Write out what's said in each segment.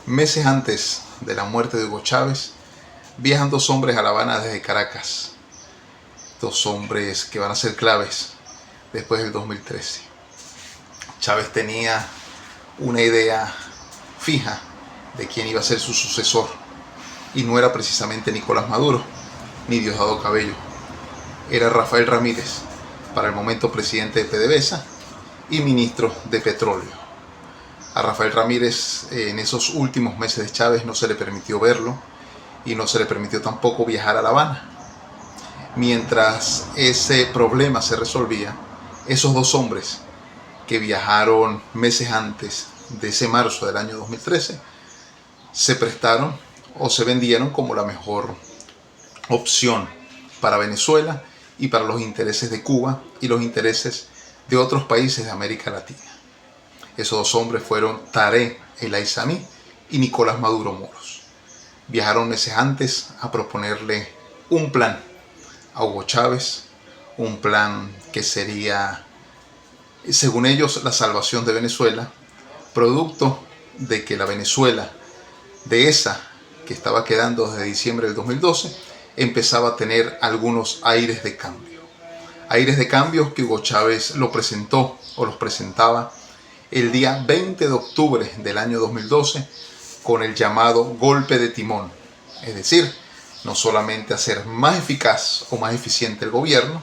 Meses antes de la muerte de Hugo Chávez, viajan dos hombres a La Habana desde Caracas. Dos hombres que van a ser claves después del 2013. Chávez tenía una idea fija de quién iba a ser su sucesor, y no era precisamente Nicolás Maduro ni Diosdado Cabello. Era Rafael Ramírez, para el momento presidente de PDVSA y ministro de Petróleo. A Rafael Ramírez en esos últimos meses de Chávez no se le permitió verlo y no se le permitió tampoco viajar a La Habana. Mientras ese problema se resolvía, esos dos hombres que viajaron meses antes de ese marzo del año 2013 se prestaron o se vendieron como la mejor opción para Venezuela y para los intereses de Cuba y los intereses de otros países de América Latina. Esos dos hombres fueron Tarek El Aissami y Nicolás Maduro Moros. Viajaron meses antes a proponerle un plan a Hugo Chávez, un plan que sería, según ellos, la salvación de Venezuela, producto de que la Venezuela de esa que estaba quedando desde diciembre del 2012 empezaba a tener algunos aires de cambio. Aires de cambio que Hugo Chávez lo presentó o los presentaba el día 20 de octubre del año 2012 con el llamado golpe de timón. Es decir, no solamente hacer más eficaz o más eficiente el gobierno,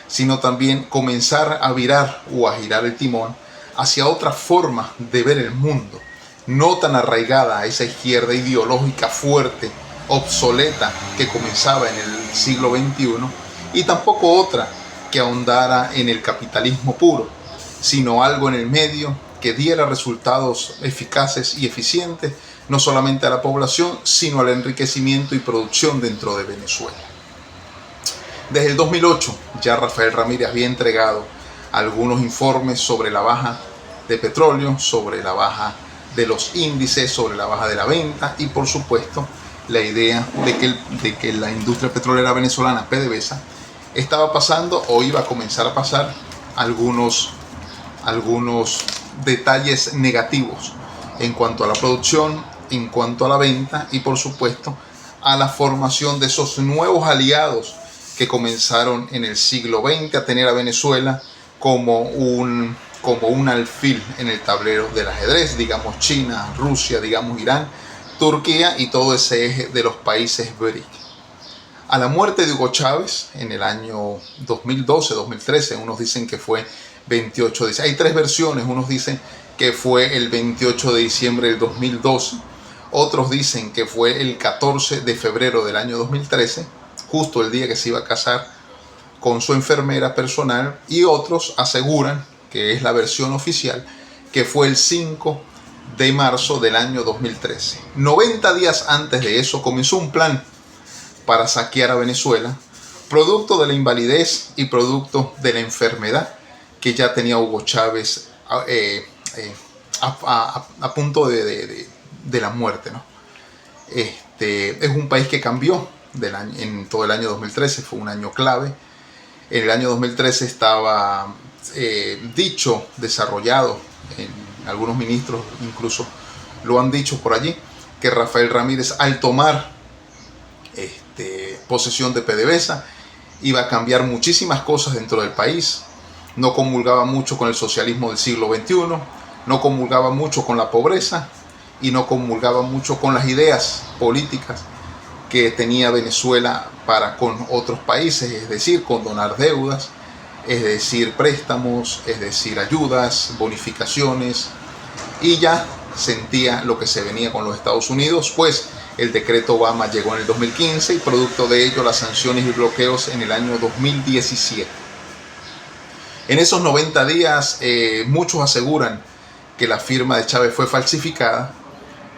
sino también comenzar a virar o a girar el timón hacia otra forma de ver el mundo, no tan arraigada a esa izquierda ideológica fuerte, obsoleta que comenzaba en el siglo XXI, y tampoco otra que ahondara en el capitalismo puro, sino algo en el medio que diera resultados eficaces y eficientes no solamente a la población, sino al enriquecimiento y producción dentro de Venezuela. Desde el 2008 ya Rafael Ramírez había entregado algunos informes sobre la baja de petróleo, sobre la baja de los índices, sobre la baja de la venta y por supuesto la idea de que la industria petrolera venezolana, PDVSA, estaba pasando o iba a comenzar a pasar algunos detalles negativos en cuanto a la producción, en cuanto a la venta y por supuesto a la formación de esos nuevos aliados que comenzaron en el siglo XX a tener a Venezuela como un alfil en el tablero del ajedrez, digamos China, Rusia, digamos Irán, Turquía y todo ese eje de los países BRIC. A la muerte de Hugo Chávez en el año 2012-2013, unos dicen que fue 28 de diciembre. Hay tres versiones, unos dicen que fue el 28 de diciembre del 2012, otros dicen que fue el 14 de febrero del año 2013, justo el día que se iba a casar con su enfermera personal, y otros aseguran, que es la versión oficial, que fue el 5 de marzo del año 2013. 90 días antes de eso comenzó un plan para saquear a Venezuela, producto de la invalidez y producto de la enfermedad que ya tenía Hugo Chávez a punto de la muerte, ¿no? Es un país que cambió en todo el año 2013, fue un año clave. En el año 2013 estaba desarrollado, algunos ministros incluso lo han dicho por allí, que Rafael Ramírez, al tomar posesión de PDVSA, iba a cambiar muchísimas cosas dentro del país. No comulgaba mucho con el socialismo del siglo XXI, no comulgaba mucho con la pobreza y no comulgaba mucho con las ideas políticas que tenía Venezuela para con otros países, es decir, condonar deudas, es decir, préstamos, es decir, ayudas, bonificaciones, y ya sentía lo que se venía con los Estados Unidos, pues el decreto Obama llegó en el 2015 y producto de ello las sanciones y bloqueos en el año 2017. En esos 90 días muchos aseguran que la firma de Chávez fue falsificada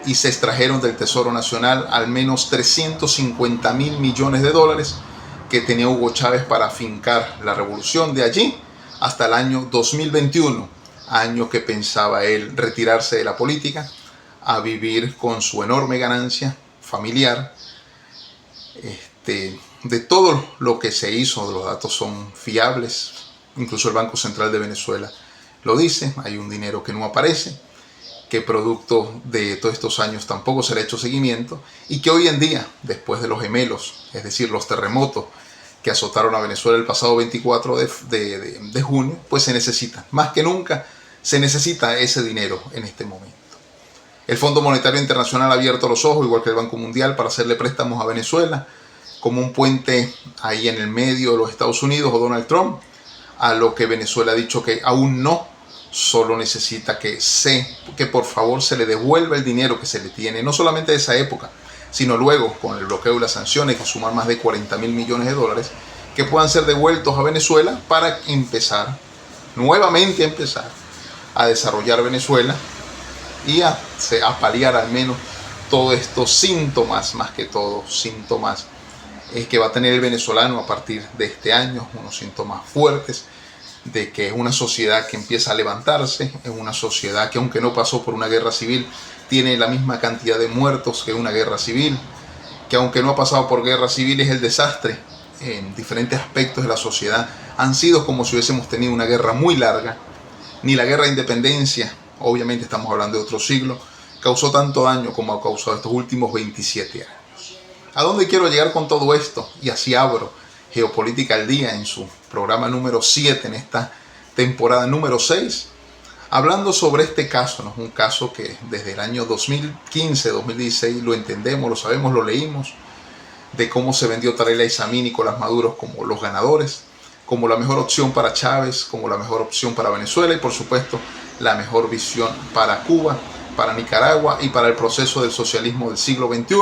y se extrajeron del Tesoro Nacional al menos 350.000 millones de dólares que tenía Hugo Chávez para afincar la revolución de allí hasta el año 2021, año que pensaba él retirarse de la política a vivir con su enorme ganancia familiar. De todo lo que se hizo, los datos son fiables, incluso el Banco Central de Venezuela lo dice, hay un dinero que no aparece, que producto de todos estos años tampoco se le ha hecho seguimiento, y que hoy en día, después de los gemelos, es decir, los terremotos que azotaron a Venezuela el pasado 24 de junio, pues se necesita, más que nunca, se necesita ese dinero en este momento. El Fondo Monetario Internacional ha abierto los ojos, igual que el Banco Mundial, para hacerle préstamos a Venezuela, como un puente ahí en el medio de los Estados Unidos o Donald Trump, a lo que Venezuela ha dicho que aún no, solo necesita que por favor se le devuelva el dinero que se le tiene, no solamente de esa época, sino luego con el bloqueo y las sanciones, que suman más de 40.000 millones de dólares, que puedan ser devueltos a Venezuela para nuevamente empezar a desarrollar Venezuela y a paliar al menos todos estos síntomas, más que todo síntomas que va a tener el venezolano a partir de este año, unos síntomas fuertes de que es una sociedad que empieza a levantarse, es una sociedad que, aunque no pasó por una guerra civil, tiene la misma cantidad de muertos que una guerra civil, que aunque no ha pasado por guerra civil, es el desastre en diferentes aspectos de la sociedad. Han sido como si hubiésemos tenido una guerra muy larga. Ni la guerra de independencia, obviamente estamos hablando de otro siglo, causó tanto daño como ha causado estos últimos 27 años. ¿A dónde quiero llegar con todo esto? Y así abro Geopolítica al Día en su programa número 7 en esta temporada número 6, hablando sobre este caso, ¿no? Un caso que desde el año 2015-2016 lo entendemos, lo sabemos, lo leímos, de cómo se vendió Tarek El Aissami y Nicolás Maduro como los ganadores, como la mejor opción para Chávez, como la mejor opción para Venezuela y por supuesto la mejor visión para Cuba, para Nicaragua y para el proceso del socialismo del siglo XXI.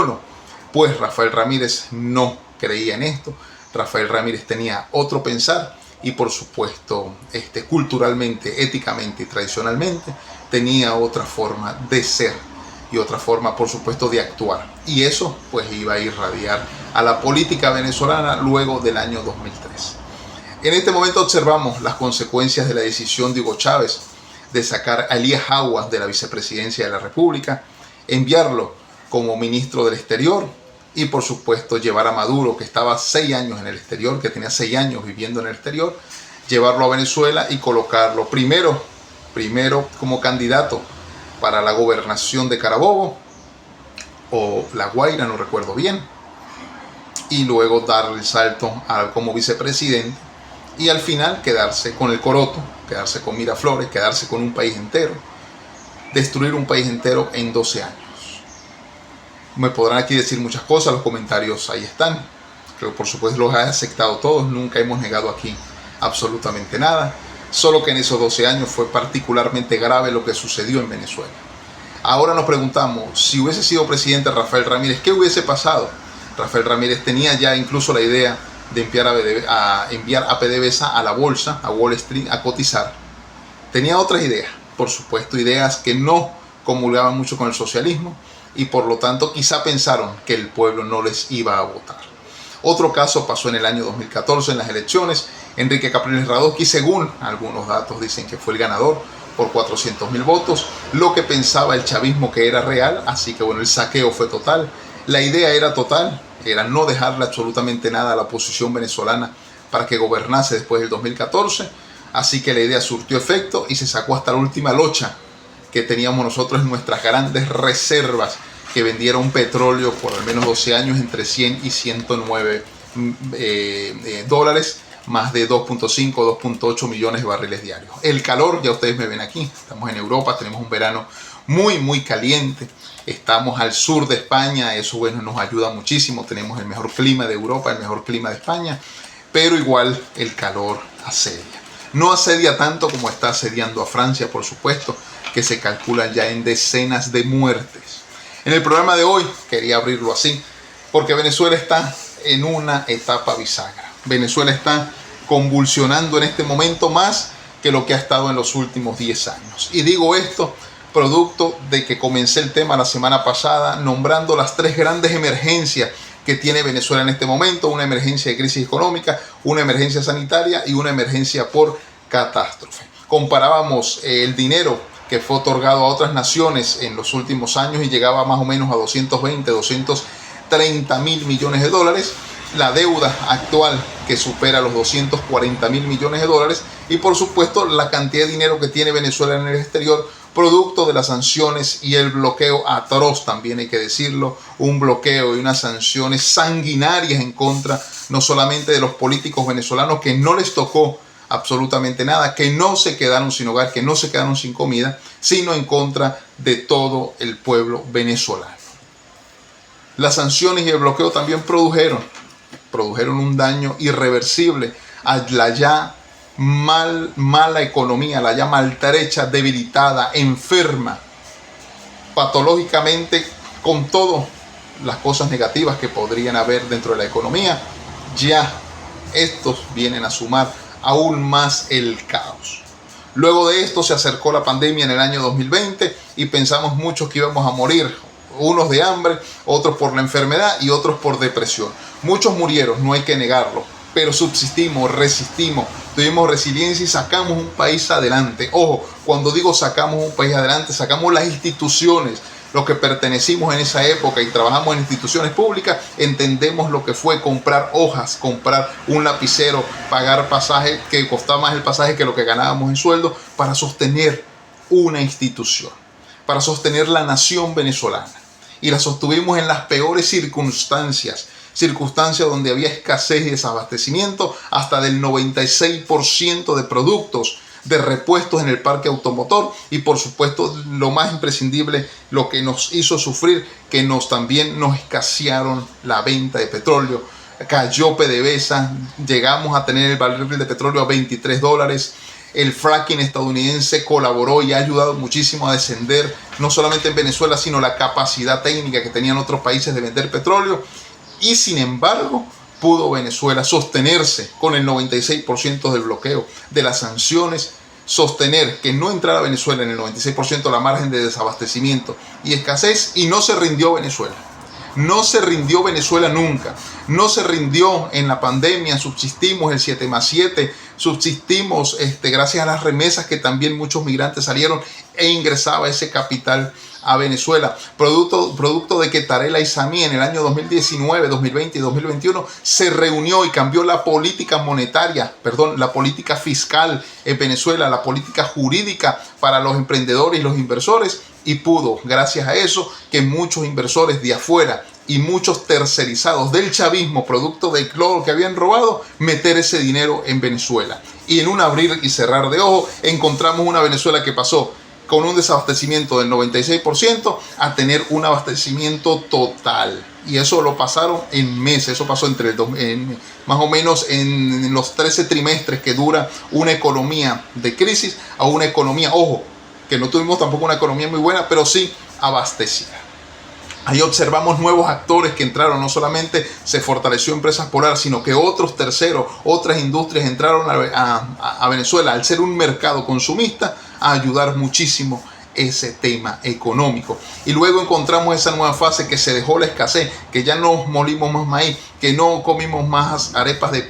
Pues Rafael Ramírez no creía en esto. Rafael Ramírez tenía otro pensar y por supuesto culturalmente, éticamente y tradicionalmente tenía otra forma de ser y otra forma por supuesto de actuar, y eso pues iba a irradiar a la política venezolana luego del año 2003. En este momento observamos las consecuencias de la decisión de Hugo Chávez de sacar a Elías Aguas de la vicepresidencia de la República, enviarlo como ministro del Exterior y por supuesto llevar a Maduro, que estaba 6 años en el exterior, que tenía 6 años viviendo en el exterior, llevarlo a Venezuela y colocarlo primero como candidato para la gobernación de Carabobo o La Guaira, no recuerdo bien, y luego darle el salto como vicepresidente y al final quedarse con el coroto, quedarse con Miraflores, quedarse con un país entero, destruir un país entero en 12 años. Me podrán aquí decir muchas cosas, los comentarios ahí están, que por supuesto los he aceptado todos, nunca hemos negado aquí absolutamente nada, solo que en esos 12 años fue particularmente grave lo que sucedió en Venezuela. Ahora nos preguntamos, si hubiese sido presidente Rafael Ramírez, ¿qué hubiese pasado? Rafael Ramírez tenía ya incluso la idea de enviar a PDVSA a la bolsa, a Wall Street, a cotizar. Tenía otras ideas, por supuesto, ideas que no comulgaban mucho con el socialismo y por lo tanto quizá pensaron que el pueblo no les iba a votar. Otro caso pasó en el año 2014 en las elecciones. Enrique Capriles Radosky, según algunos datos, dicen que fue el ganador por 400.000 votos. Lo que pensaba el chavismo que era real, así que bueno, el saqueo fue total. La idea era total, era no dejarle absolutamente nada a la oposición venezolana para que gobernase después del 2014. Así que la idea surtió efecto y se sacó hasta la última locha que teníamos nosotros en nuestras grandes reservas, que vendieron petróleo por al menos 12 años entre 100 y 109 dólares, más de 2.5, 2.8 millones de barriles diarios. El calor, ya ustedes me ven aquí, estamos en Europa, tenemos un verano muy caliente, estamos al sur de España, eso bueno nos ayuda muchísimo, tenemos el mejor clima de Europa, el mejor clima de España, pero igual el calor asedia. No asedia tanto como está asediando a Francia, por supuesto, que se calculan ya en decenas de muertes. En el programa de hoy quería abrirlo así, porque Venezuela está en una etapa bisagra. Venezuela está convulsionando en este momento más que lo que ha estado en los últimos 10 años. Y digo esto producto de que comencé el tema la semana pasada nombrando las 3 grandes emergencias que tiene Venezuela en este momento: una emergencia de crisis económica, una emergencia sanitaria y una emergencia por catástrofe. Comparábamos el dinero que fue otorgado a otras naciones en los últimos años y llegaba más o menos a 220, 230 mil millones de dólares, la deuda actual que supera los 240 mil millones de dólares y por supuesto la cantidad de dinero que tiene Venezuela en el exterior producto de las sanciones y el bloqueo atroz, también hay que decirlo, un bloqueo y unas sanciones sanguinarias en contra no solamente de los políticos venezolanos, que no les tocó absolutamente nada, que no se quedaron sin hogar, que no se quedaron sin comida, sino en contra de todo el pueblo venezolano. Las sanciones y el bloqueo también produjeron un daño irreversible a la ya mala economía, la ya maltrecha, debilitada, enferma, patológicamente, con todas las cosas negativas que podrían haber dentro de la economía. Ya estos vienen a sumar aún más el caos. Luego de esto se acercó la pandemia en el año 2020 y pensamos muchos que íbamos a morir, unos de hambre, otros por la enfermedad y otros por depresión. Muchos murieron, no hay que negarlo, pero subsistimos, resistimos, tuvimos resiliencia y sacamos un país adelante. Ojo, cuando digo sacamos un país adelante, sacamos las instituciones. Los que pertenecimos en esa época y trabajamos en instituciones públicas, entendemos lo que fue comprar hojas, comprar un lapicero, pagar pasaje, que costaba más el pasaje que lo que ganábamos en sueldo, para sostener una institución, para sostener la nación venezolana. Y la sostuvimos en las peores circunstancias donde había escasez y desabastecimiento hasta del 96% de productos, de repuestos en el parque automotor, y por supuesto lo más imprescindible, lo que nos hizo sufrir, que también nos escasearon la venta de petróleo. Cayó PDVSA, llegamos a tener el barril de petróleo a $23. El fracking estadounidense colaboró y ha ayudado muchísimo a descender no solamente en Venezuela, sino la capacidad técnica que tenían otros países de vender petróleo. Y sin embargo, pudo Venezuela sostenerse con el 96% del bloqueo, de las sanciones, sostener que no entrara Venezuela en el 96% la margen de desabastecimiento y escasez, y no se rindió Venezuela. No se rindió Venezuela nunca, no se rindió en la pandemia, subsistimos el 7+7, subsistimos gracias a las remesas que también muchos migrantes salieron e ingresaba ese capital a Venezuela, producto de que Tarek El-Aissami en el año 2019, 2020 y 2021 se reunió y cambió la política la política fiscal en Venezuela, la política jurídica para los emprendedores y los inversores, y pudo, gracias a eso, que muchos inversores de afuera y muchos tercerizados del chavismo, producto del cloro que habían robado, meter ese dinero en Venezuela. Y en un abrir y cerrar de ojos encontramos una Venezuela que pasó con un desabastecimiento del 96% a tener un abastecimiento total. Y eso lo pasaron en meses, eso pasó más o menos en los 13 trimestres que dura una economía de crisis a una economía, ojo, que no tuvimos tampoco una economía muy buena, pero sí abastecida. Ahí observamos nuevos actores que entraron, no solamente se fortaleció Empresas Polar, sino que otros terceros, otras industrias entraron a Venezuela, al ser un mercado consumista, a ayudar muchísimo ese tema económico. Y luego encontramos esa nueva fase que se dejó la escasez, que ya no molimos más maíz, que no comimos más arepas de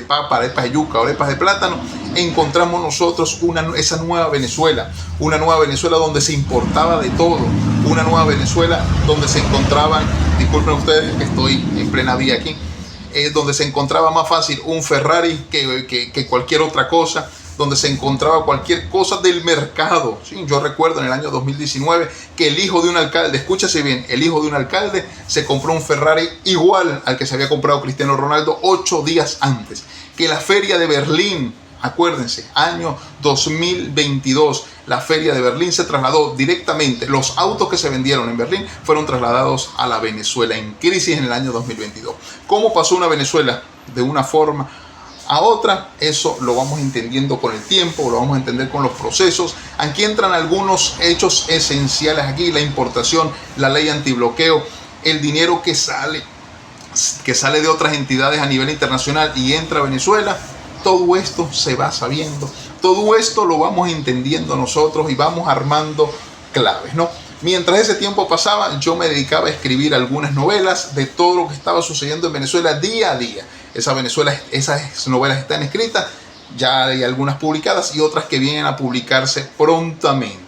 papa, arepas de yuca, arepas de plátano. Encontramos nosotros esa nueva Venezuela, una nueva Venezuela donde se importaba de todo, una nueva Venezuela donde se encontraban, disculpen ustedes que estoy en plena vía aquí, donde se encontraba más fácil un Ferrari que cualquier otra cosa, donde se encontraba cualquier cosa del mercado. Sí, yo recuerdo en el año 2019 que el hijo de un alcalde, escúchase bien, el hijo de un alcalde se compró un Ferrari igual al que se había comprado Cristiano Ronaldo 8 días antes. Que la feria de Berlín, acuérdense, año 2022, la feria de Berlín se trasladó directamente, los autos que se vendieron en Berlín fueron trasladados a la Venezuela en crisis en el año 2022. ¿Cómo pasó una Venezuela de una forma a otra? Eso lo vamos entendiendo con el tiempo, lo vamos a entender con los procesos. Aquí entran algunos hechos esenciales aquí: la importación, la ley antibloqueo, el dinero que sale de otras entidades a nivel internacional y entra a Venezuela. Todo esto se va sabiendo, todo esto lo vamos entendiendo nosotros y vamos armando claves, ¿no? Mientras ese tiempo pasaba, yo me dedicaba a escribir algunas novelas de todo lo que estaba sucediendo en Venezuela día a día. Esas novelas están escritas, ya hay algunas publicadas y otras que vienen a publicarse prontamente.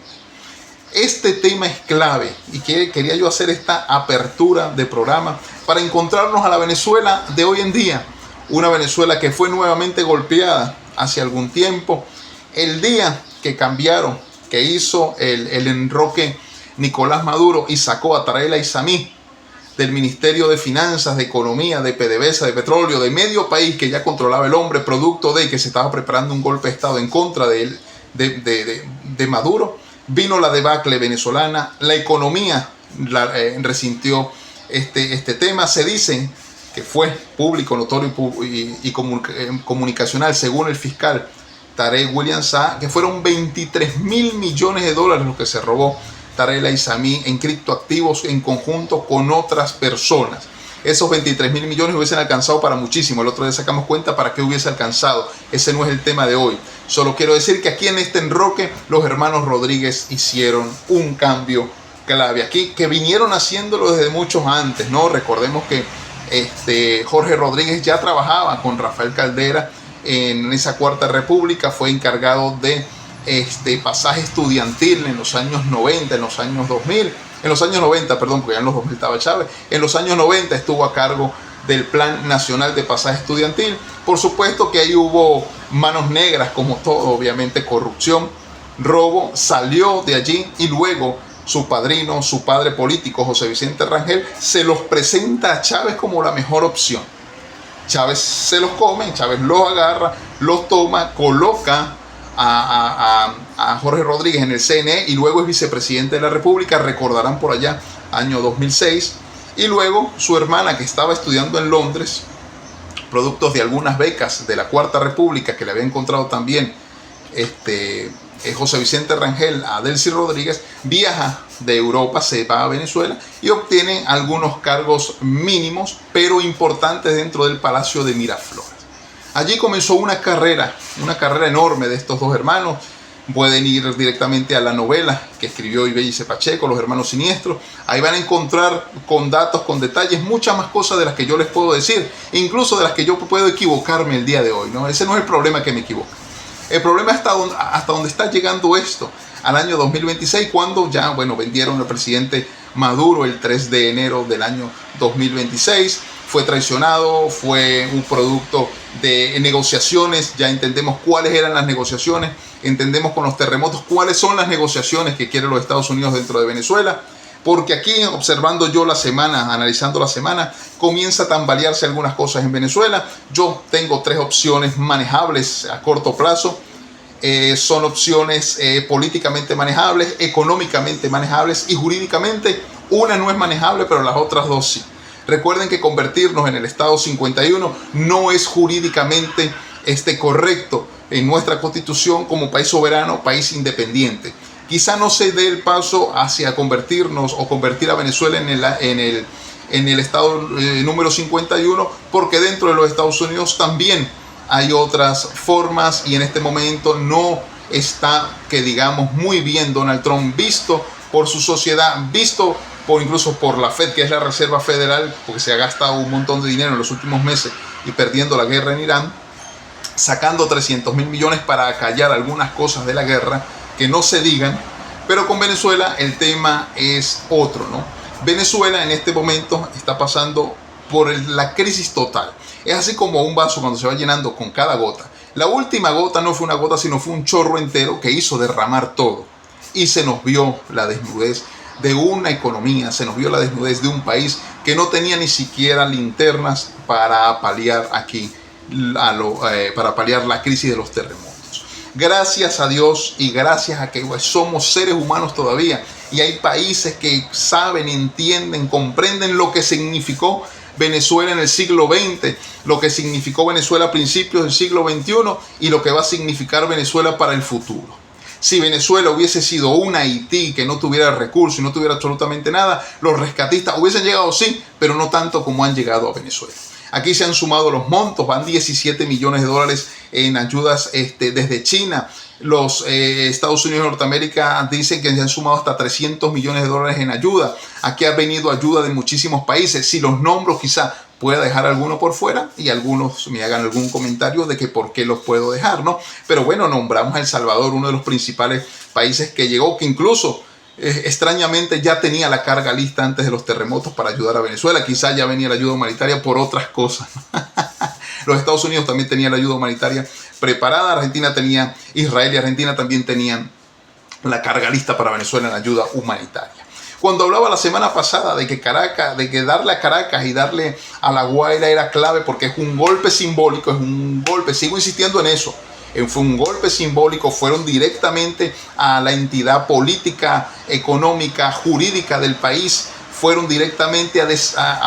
Este tema es clave y quería yo hacer esta apertura de programa para encontrarnos a la Venezuela de hoy en día. Una Venezuela que fue nuevamente golpeada hace algún tiempo. El día que cambiaron, que hizo el enroque Nicolás Maduro y sacó a Tarek El-Aissami del Ministerio de Finanzas, de Economía, de PDVSA, de Petróleo, de medio país que ya controlaba el hombre, producto de que se estaba preparando un golpe de Estado en contra de él, de Maduro, vino la debacle venezolana, la economía resintió este tema. Se dice que fue público, notorio y comunicacional, según el fiscal Tarek William Saab, que fueron 23.000 millones de dólares los que se robó Tarek El-Aissami en criptoactivos en conjunto con otras personas. Esos 23.000 millones hubiesen alcanzado para muchísimo. El otro día sacamos cuenta para qué hubiese alcanzado. Ese no es el tema de hoy. Solo quiero decir que aquí en este enroque los hermanos Rodríguez hicieron un cambio clave aquí, que vinieron haciéndolo desde muchos antes, ¿no? Recordemos que Jorge Rodríguez ya trabajaba con Rafael Caldera en esa Cuarta República, fue encargado de pasaje estudiantil en los años 90, en los años 2000, en los años 90, perdón, porque ya en los 2000 estaba Chávez, en los años 90 estuvo a cargo del Plan Nacional de Pasaje Estudiantil. Por supuesto que ahí hubo manos negras, como todo, obviamente corrupción, robo, salió de allí y luego su padrino, su padre político, José Vicente Rangel, se los presenta a Chávez como la mejor opción. Chávez se los come, Chávez los agarra, los toma, coloca a Jorge Rodríguez en el CNE y luego es vicepresidente de la República, recordarán por allá, año 2006, y luego su hermana, que estaba estudiando en Londres, productos de algunas becas de la Cuarta República que le había encontrado también José Vicente Rangel a Delcy Rodríguez, viaja de Europa, se va a Venezuela y obtiene algunos cargos mínimos pero importantes dentro del Palacio de Miraflores. Allí comenzó una carrera enorme de estos dos hermanos. Pueden ir directamente a la novela que escribió Ibellice Pacheco, Los Hermanos Siniestros. Ahí van a encontrar con datos, con detalles, muchas más cosas de las que yo les puedo decir, incluso de las que yo puedo equivocarme el día de hoy, ¿no? Ese no es el problema, que me equivoque. El problema es hasta dónde está llegando esto, al año 2026, cuando ya, vendieron al presidente Maduro el 3 de enero del año 2026. Fue traicionado, fue un producto de negociaciones. Ya entendemos cuáles eran las negociaciones, entendemos con los terremotos cuáles son las negociaciones que quieren los Estados Unidos dentro de Venezuela. Porque aquí, observando yo la semana, analizando la semana, comienza a tambalearse algunas cosas en Venezuela. Yo tengo 3 opciones manejables a corto plazo. Son opciones políticamente manejables, económicamente manejables y jurídicamente una no es manejable, pero las otras 2 sí. Recuerden que convertirnos en el Estado 51 no es jurídicamente correcto en nuestra Constitución como país soberano, país independiente. Quizá no se dé el paso hacia convertirnos o convertir a Venezuela en el Estado número 51, porque dentro de los Estados Unidos también hay otras formas y en este momento no está, que digamos, muy bien Donald Trump, visto por su sociedad, visto incluso por la Fed, que es la Reserva Federal, porque se ha gastado un montón de dinero en los últimos meses y perdiendo la guerra en Irán, sacando 300.000 millones para acallar algunas cosas de la guerra que no se digan. Pero con Venezuela el tema es otro, ¿no? Venezuela en este momento está pasando por la crisis total. Es así como un vaso cuando se va llenando con cada gota. La última gota no fue una gota, sino fue un chorro entero que hizo derramar todo. Y se nos vio la desnudez de una economía, se nos vio la desnudez de un país que no tenía ni siquiera linternas para paliar para paliar la crisis de los terremotos. Gracias a Dios y gracias a que somos seres humanos todavía y hay países que saben, entienden, comprenden lo que significó Venezuela en el siglo XX, lo que significó Venezuela a principios del siglo XXI y lo que va a significar Venezuela para el futuro. Si Venezuela hubiese sido un Haití que no tuviera recursos y no tuviera absolutamente nada, los rescatistas hubiesen llegado, sí, pero no tanto como han llegado a Venezuela. Aquí se han sumado los montos, van 17 millones de dólares en ayudas desde China. Los Estados Unidos de Norteamérica dicen que se han sumado hasta 300 millones de dólares en ayuda. Aquí ha venido ayuda de muchísimos países. Si los nombro, quizá pueda dejar alguno por fuera y algunos me hagan algún comentario de que por qué los puedo dejar, ¿no? Pero bueno, nombramos a El Salvador, uno de los principales países que llegó, que incluso extrañamente ya tenía la carga lista antes de los terremotos para ayudar a Venezuela. Quizá ya venía la ayuda humanitaria por otras cosas. Los Estados Unidos también tenían la ayuda humanitaria preparada. Argentina tenía, Israel y Argentina también tenían la carga lista para Venezuela en ayuda humanitaria. Cuando hablaba la semana pasada de que Caracas, de que darle a Caracas y darle a La Guaira era clave porque es un golpe simbólico, es un golpe, sigo insistiendo en eso, fue un golpe simbólico, fueron directamente a la entidad política, económica, jurídica del país, fueron directamente a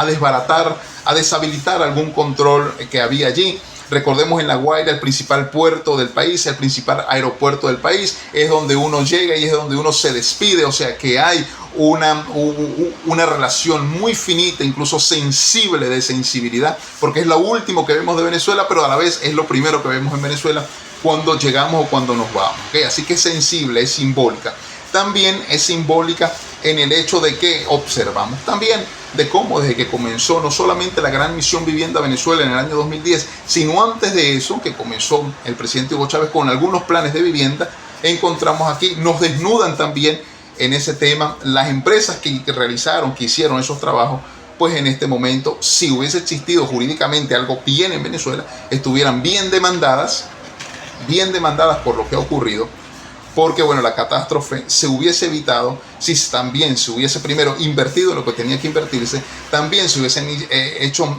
desbaratar, a deshabilitar algún control que había allí. Recordemos, en La Guaira, el principal puerto del país, el principal aeropuerto del país, es donde uno llega y es donde uno se despide, o sea que hay una relación muy finita, incluso sensible, de sensibilidad, porque es lo último que vemos de Venezuela, pero a la vez es lo primero que vemos en Venezuela cuando llegamos o cuando nos vamos, ¿okay? Así que es sensible, es simbólica. También es simbólica en el hecho de que observamos también de cómo desde que comenzó no solamente la gran misión Vivienda Venezuela en el año 2010, sino antes de eso, que comenzó el presidente Hugo Chávez con algunos planes de vivienda, encontramos aquí, nos desnudan también en ese tema las empresas que hicieron esos trabajos, pues en este momento, si hubiese existido jurídicamente algo bien en Venezuela, estuvieran bien demandadas por lo que ha ocurrido, porque bueno, la catástrofe se hubiese evitado si también se hubiese primero invertido en lo que tenía que invertirse, también se hubiesen hecho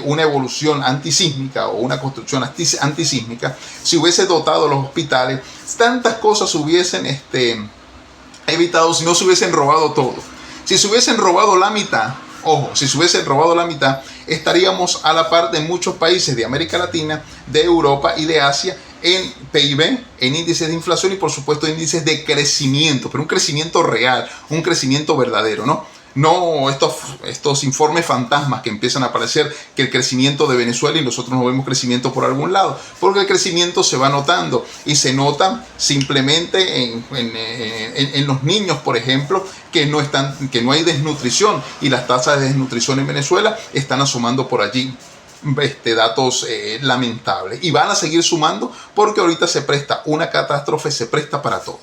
una evolución antisísmica o una construcción antisísmica, si hubiese dotado los hospitales, tantas cosas se hubiesen evitado si no se hubiesen robado todo. Si se hubiesen robado la mitad, ojo, si se hubiesen robado la mitad, estaríamos a la par de muchos países de América Latina, de Europa y de Asia en PIB, en índices de inflación y por supuesto índices de crecimiento, pero un crecimiento real, un crecimiento verdadero, no estos informes fantasmas que empiezan a aparecer, que el crecimiento de Venezuela y nosotros no vemos crecimiento por algún lado, porque el crecimiento se va notando y se nota simplemente en los niños, por ejemplo, que no hay desnutrición, y las tasas de desnutrición en Venezuela están asomando por allí datos lamentables, y van a seguir sumando porque ahorita se presta una catástrofe, se presta para todo.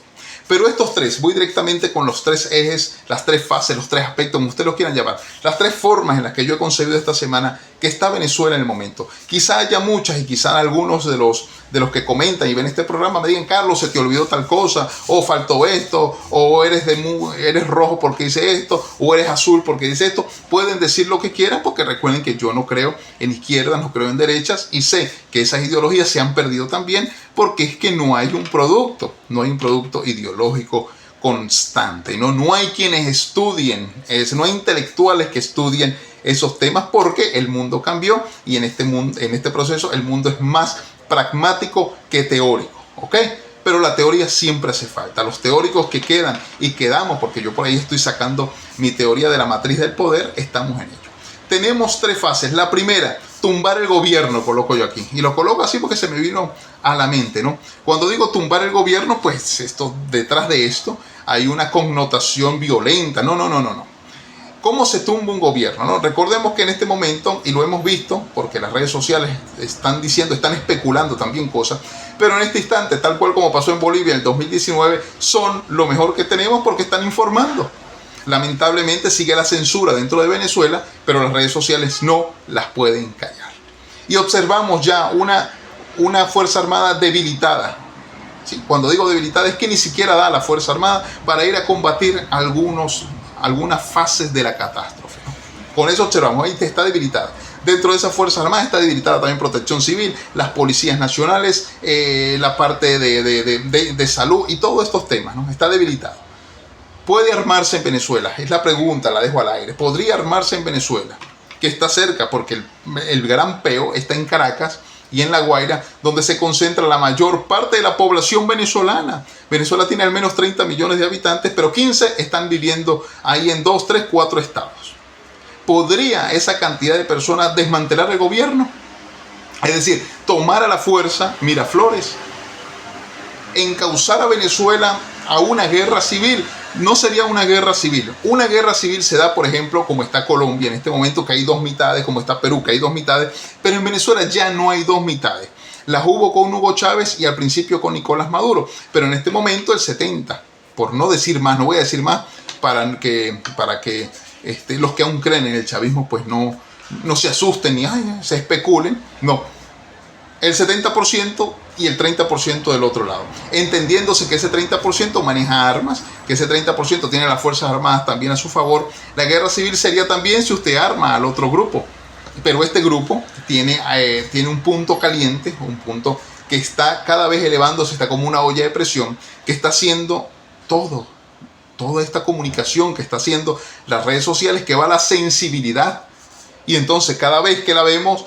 Pero estos tres, voy directamente con los tres ejes, las tres fases, los tres aspectos, como ustedes lo quieran llamar, las tres formas en las que yo he concebido esta semana que está Venezuela en el momento. Quizá haya muchas y quizá algunos de los que comentan y ven este programa me digan: Carlos, se te olvidó tal cosa, o faltó esto, o eres rojo porque dice esto, o eres azul porque dice esto. Pueden decir lo que quieran, porque recuerden que yo no creo en izquierdas, no creo en derechas, y sé que esas ideologías se han perdido también porque es que no hay un producto ideológico constante, no hay quienes estudien, no hay intelectuales que estudien esos temas, porque el mundo cambió y en este proceso el mundo es más pragmático que teórico, ¿ok? Pero la teoría siempre hace falta. Los teóricos que quedan y quedamos, porque yo por ahí estoy sacando mi teoría de la matriz del poder, estamos en ello. Tenemos tres fases. La primera, tumbar el gobierno, coloco yo aquí. Y lo coloco así porque se me vino a la mente, ¿no? Cuando digo tumbar el gobierno, pues detrás de esto hay una connotación violenta. No. ¿Cómo se tumba un gobierno, no? Recordemos que en este momento, y lo hemos visto, porque las redes sociales están especulando también cosas, pero en este instante, tal cual como pasó en Bolivia en el 2019, son lo mejor que tenemos porque están informando. Lamentablemente sigue la censura dentro de Venezuela, pero las redes sociales no las pueden callar. Y observamos ya una Fuerza Armada debilitada. Sí, cuando digo debilitada es que ni siquiera da la Fuerza Armada para ir a combatir algunas fases de la catástrofe, ¿no? Con eso observamos, ahí está debilitada. Dentro de esa Fuerza Armada está debilitada también Protección Civil, las policías nacionales, la parte de salud y todos estos temas, ¿no? Está debilitada. ¿Puede armarse en Venezuela? Es la pregunta, la dejo al aire. ¿Podría armarse en Venezuela? Que está cerca, porque el gran peo está en Caracas y en La Guaira, donde se concentra la mayor parte de la población venezolana. Venezuela tiene al menos 30 millones de habitantes, pero 15 están viviendo ahí en 2, 3, 4 estados. ¿Podría esa cantidad de personas desmantelar el gobierno? Es decir, tomar a la fuerza Miraflores, encauzar a Venezuela a una guerra civil. No sería una guerra civil. Una guerra civil se da, por ejemplo, como está Colombia en este momento, que hay dos mitades, como está Perú, que hay dos mitades, pero en Venezuela ya no hay dos mitades. Las hubo con Hugo Chávez y al principio con Nicolás Maduro, pero en este momento el 70%, por no decir más, no voy a decir más, para que los que aún creen en el chavismo pues no se asusten ni se especulen. No, el 70% y el 30% del otro lado, entendiéndose que ese 30% maneja armas, que ese 30% tiene las Fuerzas Armadas también a su favor. La guerra civil sería también si usted arma al otro grupo, pero este grupo tiene un punto caliente, un punto que está cada vez elevándose, está como una olla de presión, que está haciendo toda esta comunicación, que está haciendo las redes sociales, que va a la sensibilidad. Y entonces cada vez que la vemos,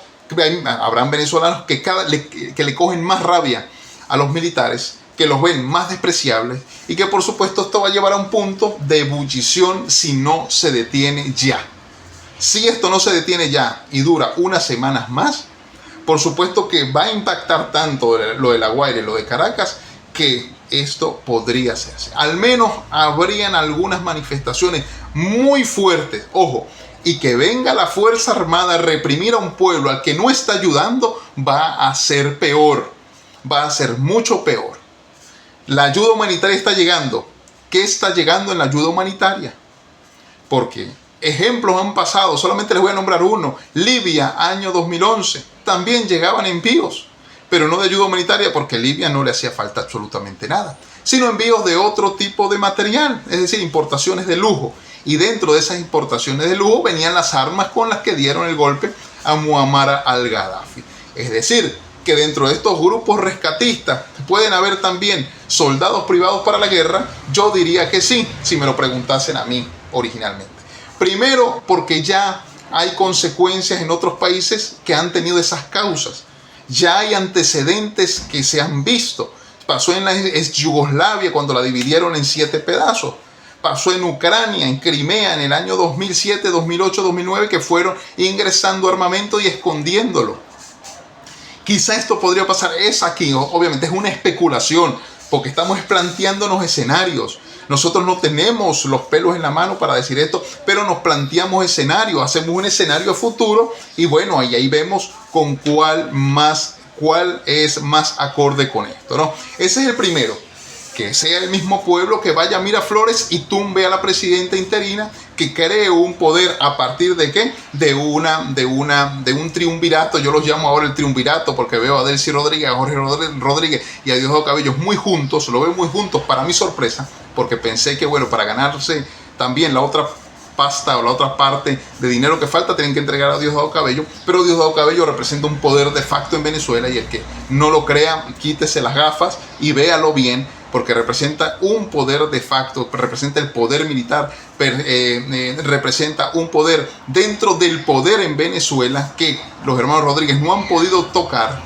habrán venezolanos que le cogen más rabia a los militares, que los ven más despreciables, y que por supuesto esto va a llevar a un punto de ebullición si no se detiene ya. Si esto no se detiene ya y dura unas semanas más, por supuesto que va a impactar tanto lo de La Guaira y lo de Caracas, que esto podría hacerse. Al menos habrían algunas manifestaciones muy fuertes, ojo, y que venga la Fuerza Armada a reprimir a un pueblo al que no está ayudando, va a ser peor, va a ser mucho peor. La ayuda humanitaria está llegando. ¿Qué está llegando en la ayuda humanitaria? Porque ejemplos han pasado, solamente les voy a nombrar uno. Libia, año 2011, también llegaban envíos, pero no de ayuda humanitaria, porque a Libia no le hacía falta absolutamente nada, sino envíos de otro tipo de material, es decir, importaciones de lujo. Y dentro de esas importaciones de lujo venían las armas con las que dieron el golpe a Muammar al-Gaddafi. Es decir, que dentro de estos grupos rescatistas pueden haber también soldados privados para la guerra. Yo diría que sí, si me lo preguntasen a mí originalmente. Primero, porque ya hay consecuencias en otros países que han tenido esas causas. Ya hay antecedentes que se han visto. Pasó en la ex Yugoslavia cuando la dividieron en 7 pedazos. Pasó en Ucrania, en Crimea, en el año 2007, 2008, 2009, que fueron ingresando armamento y escondiéndolo. Quizá esto podría pasar, es aquí, obviamente es una especulación, porque estamos planteándonos escenarios. Nosotros no tenemos los pelos en la mano para decir esto, pero nos planteamos escenarios, hacemos un escenario futuro y bueno, ahí vemos con cuál es más acorde con esto, ¿no? Ese es el primero. Que sea el mismo pueblo que vaya a Miraflores y tumbe a la presidenta interina, que cree un poder a partir de ¿qué? De un triunvirato. Yo los llamo ahora el triunvirato porque veo a Delcy Rodríguez, a Jorge Rodríguez y a Diosdado Cabello muy juntos, lo veo muy juntos para mi sorpresa, porque pensé que bueno, para ganarse también la otra pasta o la otra parte de dinero que falta, tienen que entregar a Diosdado Cabello, pero Diosdado Cabello representa un poder de facto en Venezuela, y el que no lo crea, quítese las gafas y véalo bien, porque representa un poder de facto, representa el poder militar, representa un poder dentro del poder en Venezuela que los hermanos Rodríguez no han podido tocar,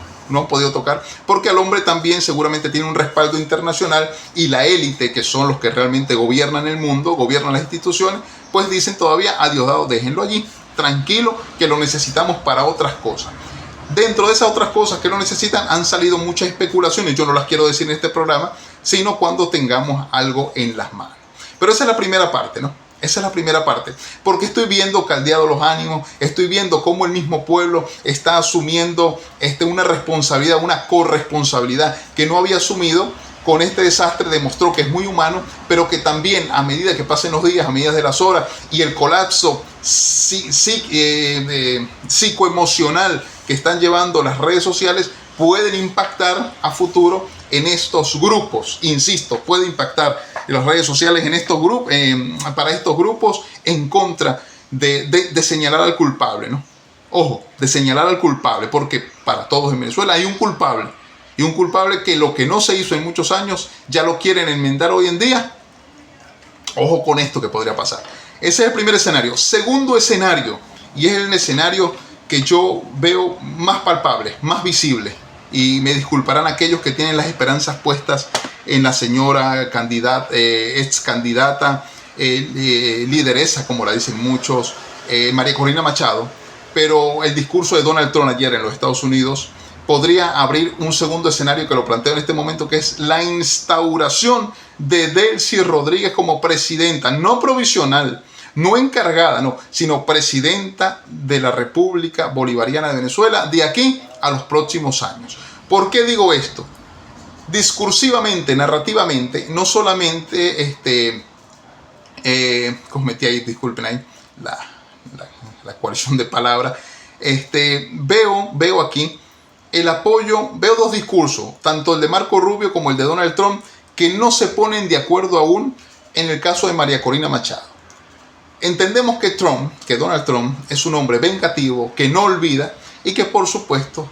porque al hombre también seguramente tiene un respaldo internacional, y la élite, que son los que realmente gobiernan el mundo, gobiernan las instituciones, pues dicen todavía a Diosdado, déjenlo allí, tranquilo, que lo necesitamos para otras cosas. Dentro de esas otras cosas que lo necesitan han salido muchas especulaciones, yo no las quiero decir en este programa, sino cuando tengamos algo en las manos. Pero esa es la primera parte, ¿no? Esa es la primera parte, porque estoy viendo caldeados los ánimos, estoy viendo cómo el mismo pueblo está asumiendo una responsabilidad, una corresponsabilidad que no había asumido. Con este desastre demostró que es muy humano, pero que también a medida que pasen los días, a medida de las horas y el colapso psicoemocional que están llevando las redes sociales, pueden impactar a futuro en estos grupos. Insisto, puede impactar en las redes sociales en estos grupos, para estos grupos en contra de señalar al culpable, ¿no? Ojo, de señalar al culpable, porque para todos en Venezuela hay un culpable. Y un culpable que lo que no se hizo en muchos años ya lo quieren enmendar hoy en día. Ojo con esto que podría pasar. Ese es el primer escenario. Segundo escenario, y es el escenario que yo veo más palpable, más visible. Y me disculparán aquellos que tienen las esperanzas puestas en la señora ex candidata, lideresa, como la dicen muchos, María Corina Machado. Pero el discurso de Donald Trump ayer en los Estados Unidos podría abrir un segundo escenario que lo planteo en este momento, que es la instauración de Delcy Rodríguez como presidenta, no provisional, no encargada, no, sino presidenta de la República Bolivariana de Venezuela de aquí a los próximos años. ¿Por qué digo esto? Discursivamente, narrativamente, no solamente cometí ahí, disculpen ahí la coalición de palabras, veo aquí el apoyo, veo dos discursos, tanto el de Marco Rubio como el de Donald Trump, que no se ponen de acuerdo aún en el caso de María Corina Machado. Entendemos que Donald Trump es un hombre vengativo, que no olvida y que por supuesto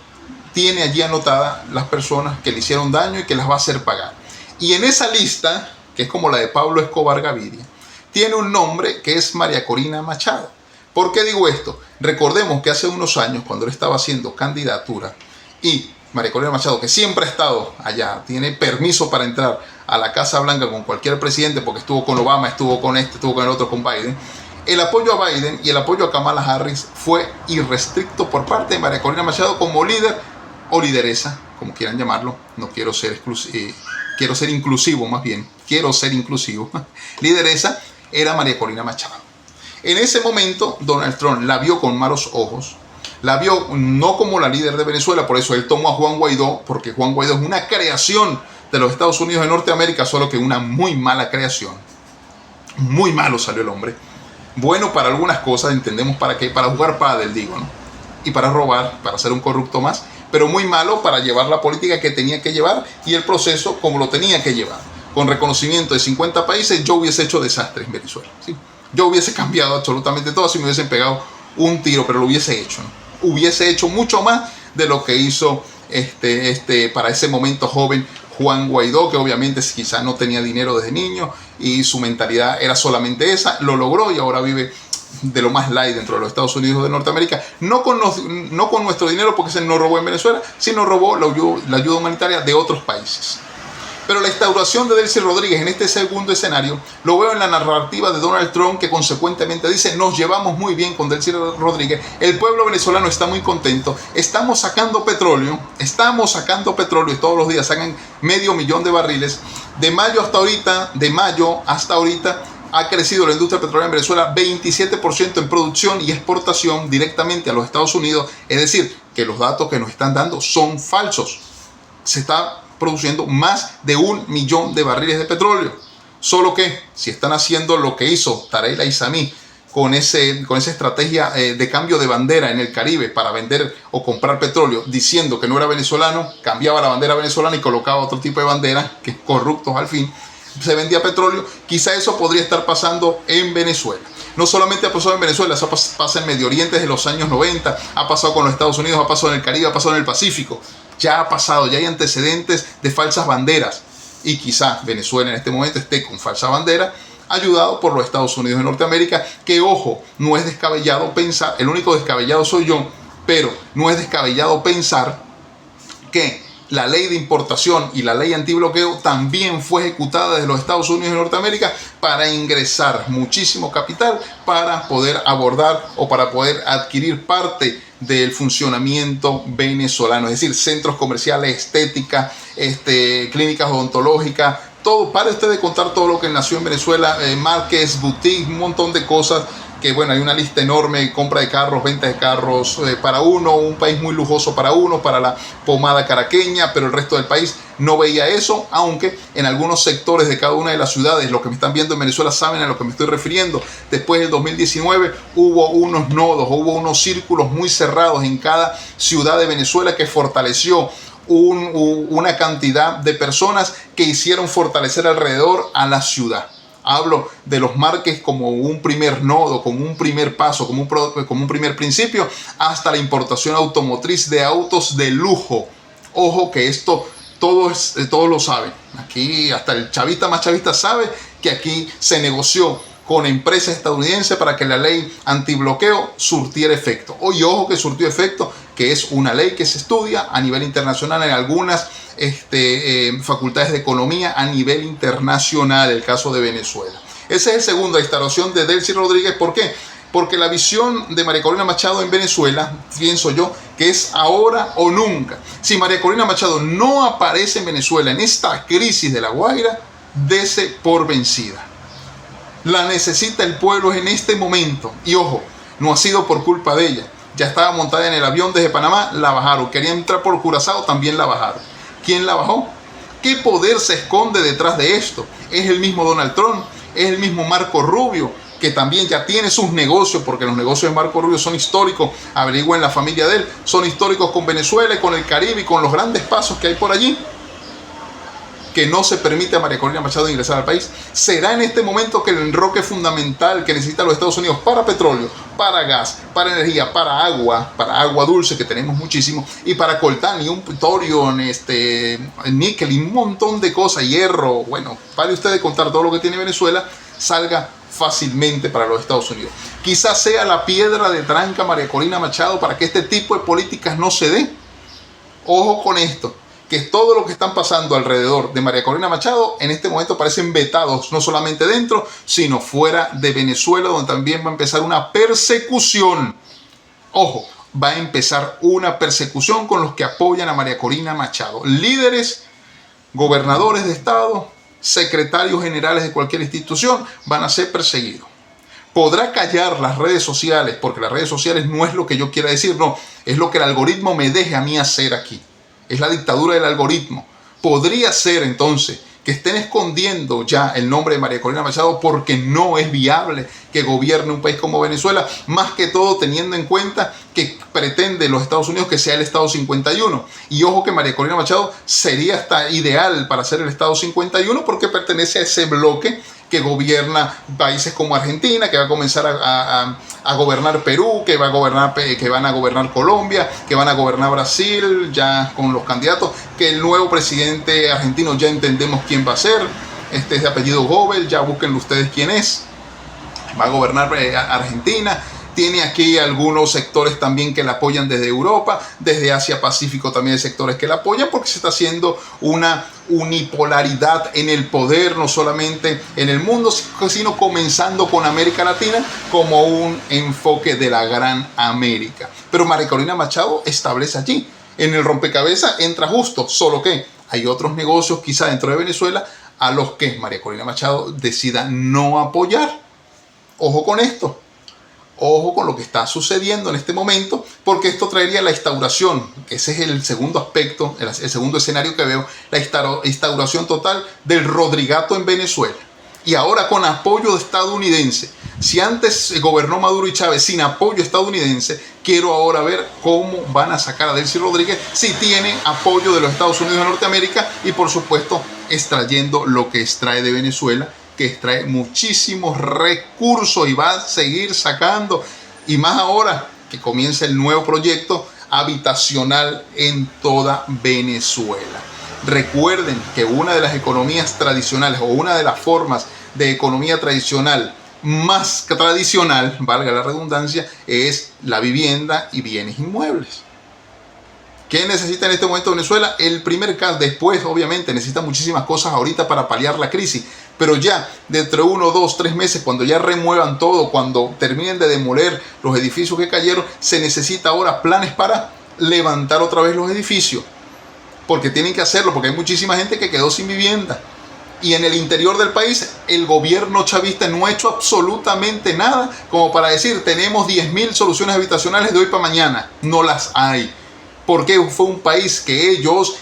tiene allí anotadas las personas que le hicieron daño y que las va a hacer pagar. Y en esa lista, que es como la de Pablo Escobar Gaviria, tiene un nombre que es María Corina Machado. ¿Por qué digo esto? Recordemos que hace unos años, cuando él estaba haciendo candidatura, y María Corina Machado, que siempre ha estado allá, tiene permiso para entrar a la Casa Blanca con cualquier presidente, porque estuvo con Obama, estuvo con este, estuvo con el otro, con Biden. El apoyo a Biden y el apoyo a Kamala Harris fue irrestricto por parte de María Corina Machado como líder o lideresa, como quieran llamarlo. No quiero ser quiero ser inclusivo, más bien, quiero ser inclusivo. Lideresa era María Corina Machado. En ese momento, Donald Trump la vio con malos ojos, la vio no como la líder de Venezuela, por eso él tomó a Juan Guaidó, porque Juan Guaidó es una creación de los Estados Unidos de Norteamérica, solo que una muy mala creación. Muy malo salió el hombre. Bueno para algunas cosas, entendemos para qué, para jugar pádel, digo, ¿no? Y para robar, para ser un corrupto más, pero muy malo para llevar la política que tenía que llevar y el proceso como lo tenía que llevar. Con reconocimiento de 50 países, yo hubiese hecho desastres en Venezuela, ¿sí? Yo hubiese cambiado absolutamente todo si me hubiesen pegado un tiro, pero lo hubiese hecho, ¿no? Hubiese hecho mucho más de lo que hizo para ese momento joven Juan Guaidó, que obviamente quizás no tenía dinero desde niño y su mentalidad era solamente esa, lo logró y ahora vive de lo más light dentro de los Estados Unidos de Norteamérica, no con nuestro dinero, porque se nos robó en Venezuela, sino robó la ayuda humanitaria de otros países. Pero la instauración de Delcy Rodríguez en este segundo escenario lo veo en la narrativa de Donald Trump, que consecuentemente dice: nos llevamos muy bien con Delcy Rodríguez, el pueblo venezolano está muy contento, estamos sacando petróleo y todos los días sacan 500,000 de barriles. De mayo hasta ahorita ha crecido la industria petrolera en Venezuela 27% en producción y exportación directamente a los Estados Unidos. Es decir, que los datos que nos están dando son falsos. Se está produciendo más de 1,000,000 de barriles de petróleo. Solo que si están haciendo lo que hizo Tarek El Aissami con esa estrategia de cambio de bandera en el Caribe para vender o comprar petróleo, diciendo que no era venezolano, cambiaba la bandera venezolana y colocaba otro tipo de bandera, que corruptos al fin, se vendía petróleo. Quizá eso podría estar pasando en Venezuela. No solamente ha pasado en Venezuela, eso pasa en Medio Oriente desde los años 90, ha pasado con los Estados Unidos, ha pasado en el Caribe, ha pasado en el Pacífico. Ya ha pasado, ya hay antecedentes de falsas banderas. Y quizá Venezuela en este momento esté con falsa bandera, ayudado por los Estados Unidos de Norteamérica, que, ojo, no es descabellado pensar, el único descabellado soy yo, pero no es descabellado pensar que la ley de importación y la ley antibloqueo también fue ejecutada desde los Estados Unidos de Norteamérica para ingresar muchísimo capital para poder abordar o para poder adquirir parte del funcionamiento venezolano, es decir, centros comerciales, estética, clínicas odontológicas, todo. Para usted de contar todo lo que nació en Venezuela, marques, boutiques, un montón de cosas. Que bueno, hay una lista enorme: compra de carros, venta de carros para uno, un país muy lujoso para uno, para la pomada caraqueña, pero el resto del país no veía eso, aunque en algunos sectores de cada una de las ciudades, los que me están viendo en Venezuela saben a lo que me estoy refiriendo. Después del 2019 hubo unos nodos, hubo unos círculos muy cerrados en cada ciudad de Venezuela que fortaleció una cantidad de personas que hicieron fortalecer alrededor a la ciudad. Hablo de los marques como un primer nodo, como un primer paso, como un primer principio, hasta la importación automotriz de autos de lujo. Ojo que esto todos lo saben. Aquí hasta el chavista más chavista sabe que aquí se negoció con empresas estadounidenses para que la ley antibloqueo surtiera efecto. Oye, ojo que surtió efecto, que es una ley que se estudia a nivel internacional en algunas facultades de economía a nivel internacional, el caso de Venezuela. Ese es el segundo, la instalación de Delcy Rodríguez. ¿Por qué? Porque la visión de María Corina Machado en Venezuela, pienso yo, que es ahora o nunca. Si María Corina Machado no aparece en Venezuela en esta crisis de La Guaira, dese por vencida. La necesita el pueblo en este momento. Y ojo, no ha sido por culpa de ella. Ya estaba montada en el avión desde Panamá, la bajaron. Quería entrar por Curazao, también la bajaron. ¿Quién la bajó? ¿Qué poder se esconde detrás de esto? ¿Es el mismo Donald Trump? ¿Es el mismo Marco Rubio? que también ya tiene sus negocios, porque los negocios de Marco Rubio son históricos, averigüen la familia de él, son históricos con Venezuela y con el Caribe y con los grandes pasos que hay por allí, que no se permite a María Corina Machado ingresar al país. Será en este momento que el enroque fundamental que necesitan los Estados Unidos para petróleo, para gas, para energía, para agua dulce, que tenemos muchísimo, y para coltán y un torio, níquel y un montón de cosas, hierro, bueno, vale usted de contar todo lo que tiene Venezuela, salga fácilmente para los Estados Unidos. Quizás sea la piedra de tranca María Corina Machado para que este tipo de políticas no se dé. Ojo con esto, que todo lo que están pasando alrededor de María Corina Machado en este momento parecen vetados, no solamente dentro, sino fuera de Venezuela, donde también va a empezar una persecución. Ojo, va a empezar una persecución con los que apoyan a María Corina Machado. Líderes, gobernadores de estado, secretarios generales de cualquier institución van a ser perseguidos. Podrá callar las redes sociales, porque las redes sociales no es lo que yo quiera decir, no, es lo que el algoritmo me deje a mí hacer aquí. Es la dictadura del algoritmo. Podría ser entonces que estén escondiendo ya el nombre de María Corina Machado porque no es viable que gobierne un país como Venezuela, más que todo teniendo en cuenta que pretende los Estados Unidos que sea el Estado 51. Y ojo que María Corina Machado sería hasta ideal para ser el Estado 51 porque pertenece a ese bloque que gobierna países como Argentina, que va a comenzar a gobernar Perú, que van a gobernar Colombia, que van a gobernar Brasil, ya con los candidatos, que el nuevo presidente argentino ya entendemos quién va a ser, este es de apellido Gobel, ya búsquenlo ustedes quién es, va a gobernar Argentina. Tiene aquí algunos sectores también que la apoyan desde Europa, desde Asia Pacífico también hay sectores que la apoyan porque se está haciendo una unipolaridad en el poder, no solamente en el mundo, sino comenzando con América Latina como un enfoque de la Gran América. Pero María Corina Machado establece allí, en el rompecabezas entra justo, solo que hay otros negocios quizá dentro de Venezuela a los que María Corina Machado decida no apoyar. Ojo con esto. Ojo con lo que está sucediendo en este momento, porque esto traería la instauración, ese es el segundo aspecto, el segundo escenario que veo, la instauración total del Rodrigato en Venezuela. Y ahora con apoyo estadounidense. Si antes gobernó Maduro y Chávez sin apoyo estadounidense, quiero ahora ver cómo van a sacar a Delcy Rodríguez si tiene apoyo de los Estados Unidos de Norteamérica y por supuesto extrayendo lo que extrae de Venezuela, que extrae muchísimos recursos y va a seguir sacando, y más ahora que comienza el nuevo proyecto habitacional en toda Venezuela. Recuerden que una de las economías tradicionales o una de las formas de economía tradicional más tradicional, valga la redundancia, es la vivienda y bienes inmuebles. ¿Qué necesita en este momento Venezuela? El primer caso, después obviamente necesita muchísimas cosas ahorita para paliar la crisis, pero ya dentro de 1, 2, 3 meses, cuando ya remuevan todo, cuando terminen de demoler los edificios que cayeron, se necesita ahora planes para levantar otra vez los edificios, porque tienen que hacerlo, porque hay muchísima gente que quedó sin vivienda. Y en el interior del país, el gobierno chavista no ha hecho absolutamente nada como para decir, tenemos 10.000 soluciones habitacionales de hoy para mañana. No las hay. Porque fue un país que ellos,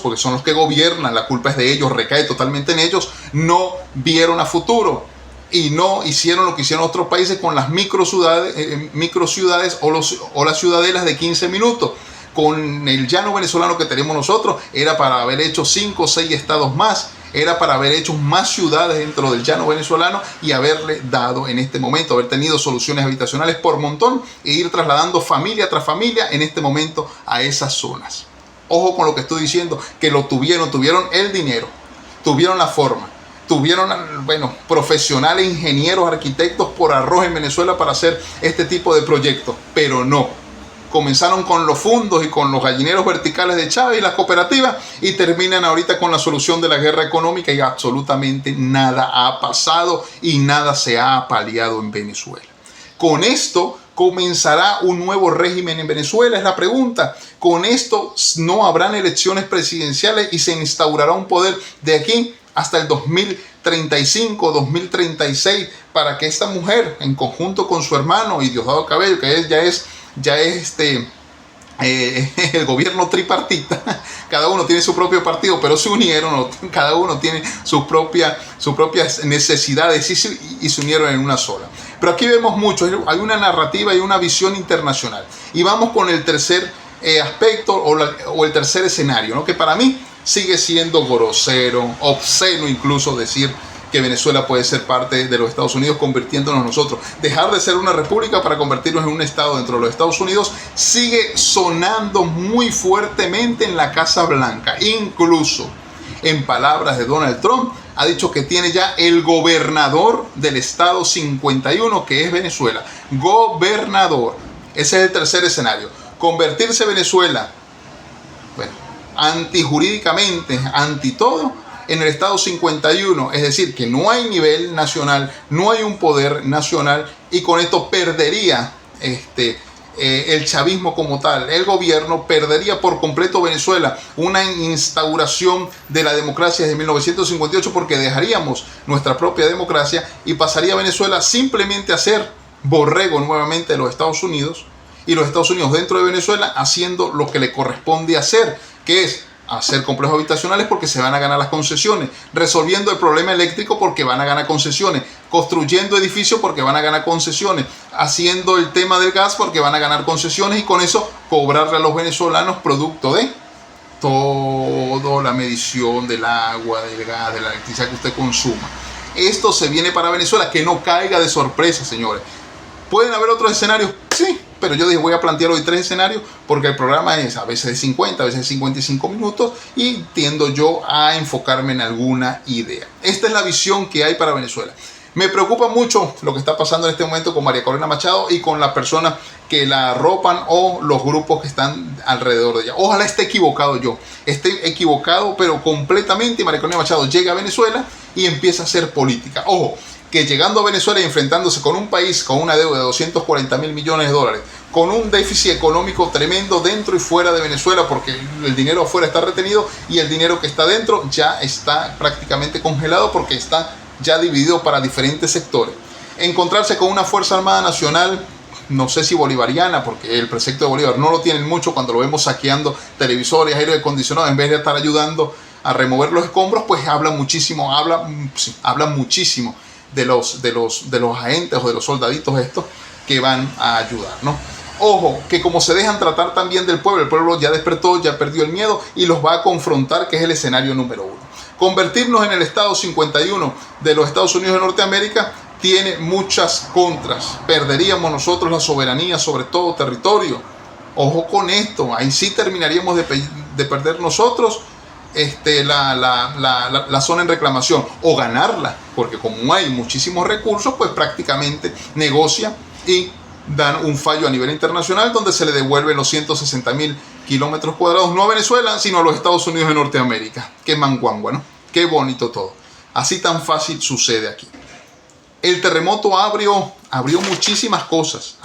porque son los que gobiernan, la culpa es de ellos, recae totalmente en ellos, no vieron a futuro y no hicieron lo que hicieron otros países con las microciudades o las ciudadelas de 15 minutos. Con el llano venezolano que tenemos nosotros, era para haber hecho 5 o 6 estados más, era para haber hecho más ciudades dentro del llano venezolano y haberle dado en este momento, haber tenido soluciones habitacionales por montón e ir trasladando familia tras familia en este momento a esas zonas. Ojo con lo que estoy diciendo, que lo tuvieron el dinero, tuvieron la forma, tuvieron, profesionales, ingenieros, arquitectos por arroz en Venezuela para hacer este tipo de proyectos, pero no. Comenzaron con los fundos y con los gallineros verticales de Chávez y las cooperativas y terminan ahorita con la solución de la guerra económica y absolutamente nada ha pasado y nada se ha paliado en Venezuela. Con esto comenzará un nuevo régimen en Venezuela, es la pregunta. Con esto no habrán elecciones presidenciales y se instaurará un poder de aquí hasta el 2035, 2036 para que esta mujer, en conjunto con su hermano y Diosdado Cabello, que ya es el gobierno tripartita, cada uno tiene su propio partido, pero se unieron, cada uno tiene sus propias necesidades y se unieron en una sola. Pero aquí vemos mucho, hay una narrativa y una visión internacional. Y vamos con el tercer aspecto o el tercer escenario, ¿no? Que para mí sigue siendo grosero, obsceno incluso decir que Venezuela puede ser parte de los Estados Unidos, convirtiéndonos nosotros. Dejar de ser una república para convertirnos en un estado dentro de los Estados Unidos sigue sonando muy fuertemente en la Casa Blanca. Incluso, en palabras de Donald Trump, ha dicho que tiene ya el gobernador del estado 51, que es Venezuela. Gobernador. Ese es el tercer escenario. Convertirse Venezuela, bueno, antijurídicamente, anti todo, en el estado 51, es decir, que no hay nivel nacional, no hay un poder nacional, y con esto perdería el chavismo como tal, el gobierno perdería por completo Venezuela, una instauración de la democracia desde 1958, porque dejaríamos nuestra propia democracia y pasaría Venezuela simplemente a ser borrego nuevamente de los Estados Unidos, y los Estados Unidos dentro de Venezuela haciendo lo que le corresponde hacer, que es hacer complejos habitacionales porque se van a ganar las concesiones, resolviendo el problema eléctrico porque van a ganar concesiones, construyendo edificios porque van a ganar concesiones, haciendo el tema del gas porque van a ganar concesiones, y con eso cobrarle a los venezolanos producto de toda la medición del agua, del gas, de la electricidad que usted consuma. Esto se viene para Venezuela, que no caiga de sorpresa, señores. ¿Pueden haber otros escenarios? Sí, pero yo dije, voy a plantear hoy 3 escenarios porque el programa es a veces de 50, a veces de 55 minutos y tiendo yo a enfocarme en alguna idea. Esta es la visión que hay para Venezuela. Me preocupa mucho lo que está pasando en este momento con María Corina Machado y con las personas que la arropan o los grupos que están alrededor de ella. Ojalá esté equivocado yo. Esté equivocado, pero completamente, y María Corina Machado llegue a Venezuela y empieza a hacer política. Ojo, que llegando a Venezuela y enfrentándose con un país con una deuda de 240.000 millones de dólares, con un déficit económico tremendo dentro y fuera de Venezuela, porque el dinero afuera está retenido y el dinero que está dentro ya está prácticamente congelado porque está ya dividido para diferentes sectores. Encontrarse con una Fuerza Armada Nacional, no sé si bolivariana, porque el precepto de Bolívar no lo tienen mucho cuando lo vemos saqueando televisores, aire acondicionado, en vez de estar ayudando a remover los escombros, pues habla muchísimo de los agentes o de los soldaditos estos que van a ayudar, ¿no? Ojo, que como se dejan tratar también del pueblo, el pueblo ya despertó, ya perdió el miedo y los va a confrontar, que es el escenario número 1. Convertirnos en el estado 51 de los Estados Unidos de Norteamérica tiene muchas contras. Perderíamos nosotros la soberanía sobre todo territorio. Ojo con esto, ahí sí terminaríamos de perder nosotros la zona en reclamación, o ganarla, porque como hay muchísimos recursos, pues prácticamente negocia y dan un fallo a nivel internacional donde se le devuelven los 160.000 kilómetros cuadrados, no a Venezuela, sino a los Estados Unidos de Norteamérica. Qué manguangua, ¿no? Qué bonito todo. Así tan fácil sucede aquí. El terremoto abrió muchísimas cosas,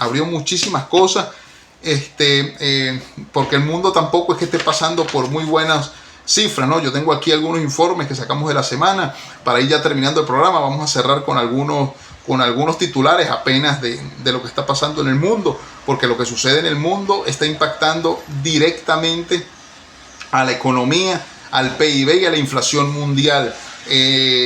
porque el mundo tampoco es que esté pasando por muy buenas cifras, ¿no? Yo tengo aquí algunos informes que sacamos de la semana para ir ya terminando el programa. Vamos a cerrar con algunos titulares apenas de lo que está pasando en el mundo, porque lo que sucede en el mundo está impactando directamente a la economía, al PIB y a la inflación mundial.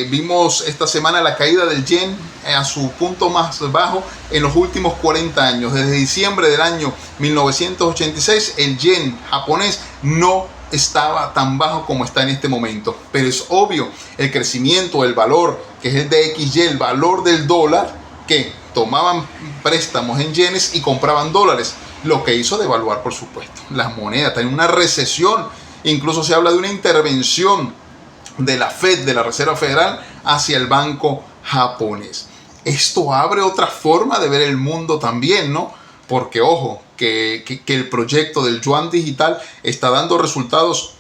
Vimos esta semana la caída del yen a su punto más bajo en los últimos 40 años. Desde diciembre del año 1986 el yen japonés no estaba tan bajo como está en este momento, pero es obvio el crecimiento, el valor que es el DXY, el valor del dólar, que tomaban préstamos en yenes y compraban dólares, lo que hizo devaluar, por supuesto, las monedas. Está en una recesión, incluso se habla de una intervención de la Fed, de la Reserva Federal, hacia el banco japonés. Esto abre otra forma de ver el mundo también, ¿no? Porque ojo, que el proyecto del yuan digital está dando resultados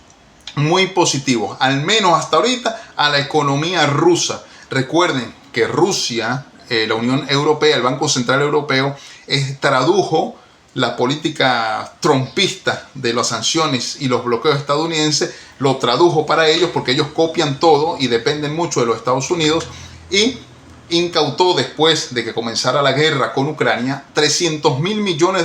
muy positivos, al menos hasta ahorita, a la economía rusa. Recuerden que Rusia, la Unión Europea, el Banco Central Europeo, tradujo la política trumpista de las sanciones y los bloqueos estadounidenses, lo tradujo para ellos porque ellos copian todo y dependen mucho de los Estados Unidos, y incautó, después de que comenzara la guerra con Ucrania, $300.000 millones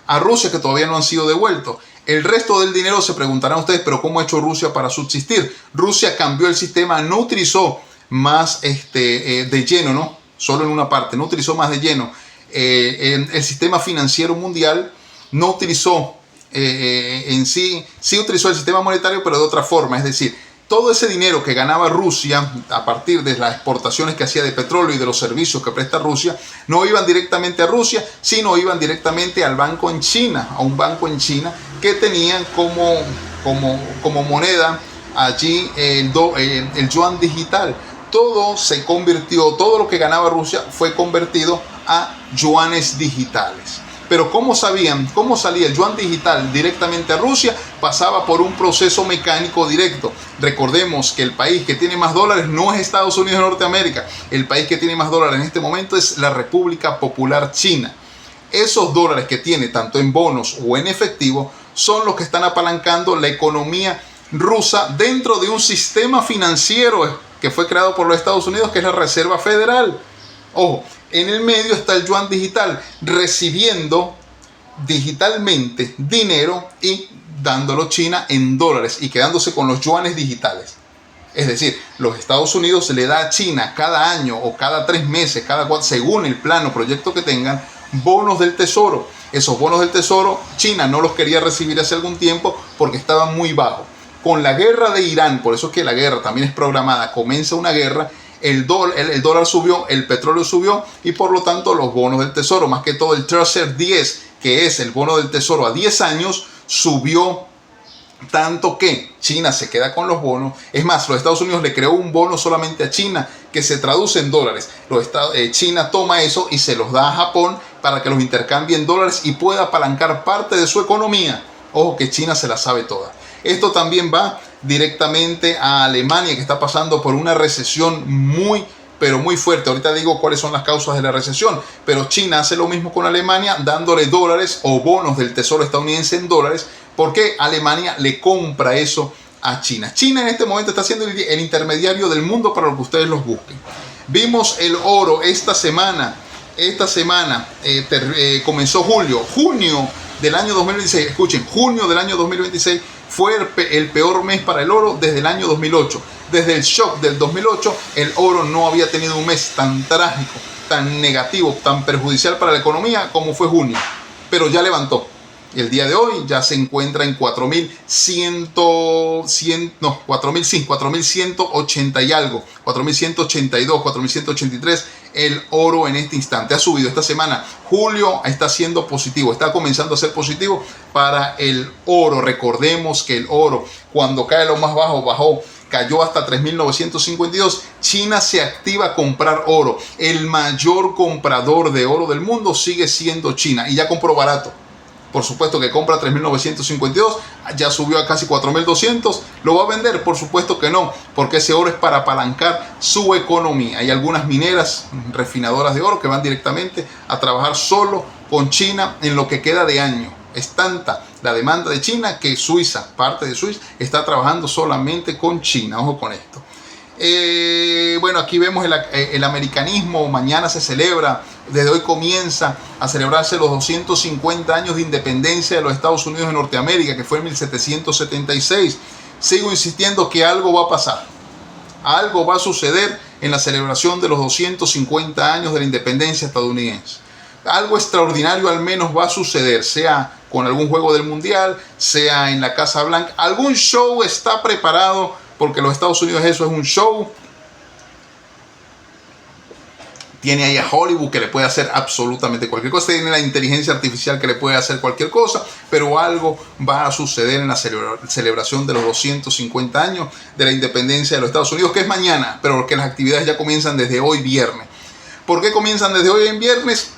a Rusia que todavía no han sido devueltos. El resto del dinero, se preguntarán ustedes, pero ¿cómo ha hecho Rusia para subsistir? Rusia cambió el sistema, no utilizó más de lleno, ¿no? Solo en una parte, no utilizó más de lleno el sistema financiero mundial, no utilizó en sí utilizó el sistema monetario, pero de otra forma. Es decir, todo ese dinero que ganaba Rusia a partir de las exportaciones que hacía de petróleo y de los servicios que presta Rusia, no iban directamente a Rusia, sino iban directamente al banco en China, a un banco en China que tenían como moneda allí el yuan digital. Todo se convirtió, todo lo que ganaba Rusia fue convertido a yuanes digitales. Pero ¿cómo salía el yuan digital directamente a Rusia? Pasaba por un proceso mecánico directo. Recordemos que el país que tiene más dólares no es Estados Unidos de Norteamérica. El país que tiene más dólares en este momento es la República Popular China. Esos dólares que tiene, tanto en bonos o en efectivo, son los que están apalancando la economía rusa dentro de un sistema financiero que fue creado por los Estados Unidos, que es la Reserva Federal. Ojo, en el medio está el yuan digital, recibiendo digitalmente dinero y dándolo China en dólares y quedándose con los yuanes digitales. Es decir, los Estados Unidos le da a China cada año o cada 3 meses, según el plan o proyecto que tengan, bonos del tesoro. Esos bonos del tesoro, China no los quería recibir hace algún tiempo porque estaban muy bajos. Con la guerra de Irán, por eso es que la guerra también es programada, comienza una guerra, el dólar subió, el petróleo subió y por lo tanto los bonos del tesoro, más que todo el Treasury 10, que es el bono del tesoro a 10 años, subió tanto que China se queda con los bonos. Es más, los Estados Unidos le creó un bono solamente a China que se traduce en dólares. China toma eso y se los da a Japón para que los intercambie en dólares y pueda apalancar parte de su economía. Ojo que China se la sabe toda. Esto también va directamente a Alemania, que está pasando por una recesión pero muy fuerte. Ahorita digo cuáles son las causas de la recesión, pero China hace lo mismo con Alemania, dándole dólares o bonos del tesoro estadounidense en dólares, porque Alemania le compra eso a China. China en este momento está siendo el intermediario del mundo para lo que ustedes los busquen. Vimos el oro esta semana comenzó junio del año 2026. Escuchen, junio del año 2026 fue el peor mes para el oro desde el año 2008. Desde el shock del 2008, el oro no había tenido un mes tan trágico, tan negativo, tan perjudicial para la economía como fue junio. Pero ya levantó. El día de hoy ya se encuentra en 4.180 y algo, 4.182, 4.183 el oro en este instante. Ha subido esta semana. Julio está siendo positivo, está comenzando a ser positivo para el oro. Recordemos que el oro, cuando cae lo más bajo, cayó hasta 3.952. China se activa a comprar oro. El mayor comprador de oro del mundo sigue siendo China y ya compró barato. Por supuesto que compra 3.952, ya subió a casi 4.200. ¿Lo va a vender? Por supuesto que no, porque ese oro es para apalancar su economía. Hay algunas mineras, refinadoras de oro, que van directamente a trabajar solo con China en lo que queda de año. Es tanta la demanda de China que Suiza, parte de Suiza, está trabajando solamente con China. Ojo con esto. Bueno, aquí vemos el americanismo. Mañana se celebra, desde hoy comienza a celebrarse los 250 años de independencia de los Estados Unidos de Norteamérica, que fue en 1776. Sigo insistiendo que algo va a pasar, algo va a suceder en la celebración de los 250 años de la independencia estadounidense. Algo extraordinario al menos va a suceder, sea con algún juego del mundial, sea en la Casa Blanca. Algún show está preparado, porque los Estados Unidos eso es un show. Tiene ahí a Hollywood, que le puede hacer absolutamente cualquier cosa. Tiene la inteligencia artificial que le puede hacer cualquier cosa. Pero algo va a suceder en la celebración de los 250 años de la independencia de los Estados Unidos, que es mañana, pero que las actividades ya comienzan desde hoy viernes. ¿Por qué comienzan desde hoy en viernes?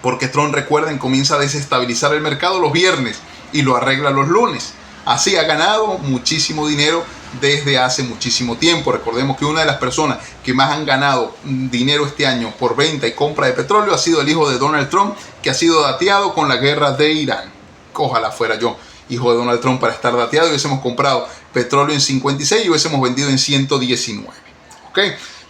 Porque Trump, recuerden, comienza a desestabilizar el mercado los viernes y lo arregla los lunes. Así ha ganado muchísimo dinero desde hace muchísimo tiempo. Recordemos que una de las personas que más han ganado dinero este año por venta y compra de petróleo ha sido el hijo de Donald Trump, que ha sido dateado con la guerra de Irán. Ojalá fuera yo hijo de Donald Trump para estar dateado y hubiésemos comprado petróleo en 56 y hubiésemos vendido en 119. ¿Ok?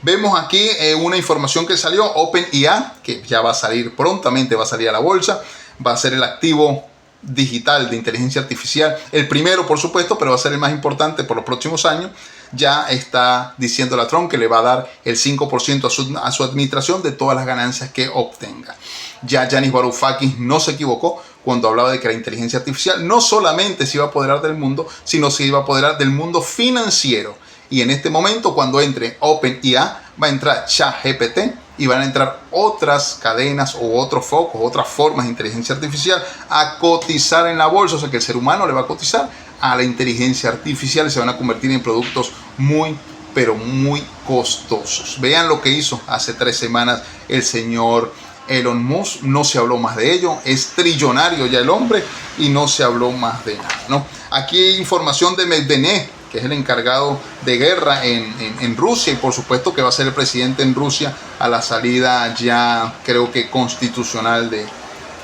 Vemos aquí una información que salió, OpenAI, que ya va a salir prontamente, va a salir a la bolsa, va a ser el activo digital de inteligencia artificial, el primero por supuesto, pero va a ser el más importante por los próximos años. Ya está diciendo la Trump que le va a dar el 5% a su administración de todas las ganancias que obtenga. Ya Yanis Varoufakis no se equivocó cuando hablaba de que la inteligencia artificial no solamente se iba a apoderar del mundo, sino se iba a apoderar del mundo financiero. Y en este momento, cuando entre OpenAI, va a entrar ChatGPT y van a entrar otras cadenas o otros focos, otras formas de inteligencia artificial a cotizar en la bolsa. O sea que el ser humano le va a cotizar a la inteligencia artificial y se van a convertir en productos muy, pero muy costosos. Vean lo que hizo hace 3 semanas el señor Elon Musk. No se habló más de ello. Es trillonario ya el hombre y no se habló más de nada, ¿no? Aquí hay información de Medvedev, que es el encargado de guerra en Rusia, y por supuesto que va a ser el presidente en Rusia a la salida ya creo que constitucional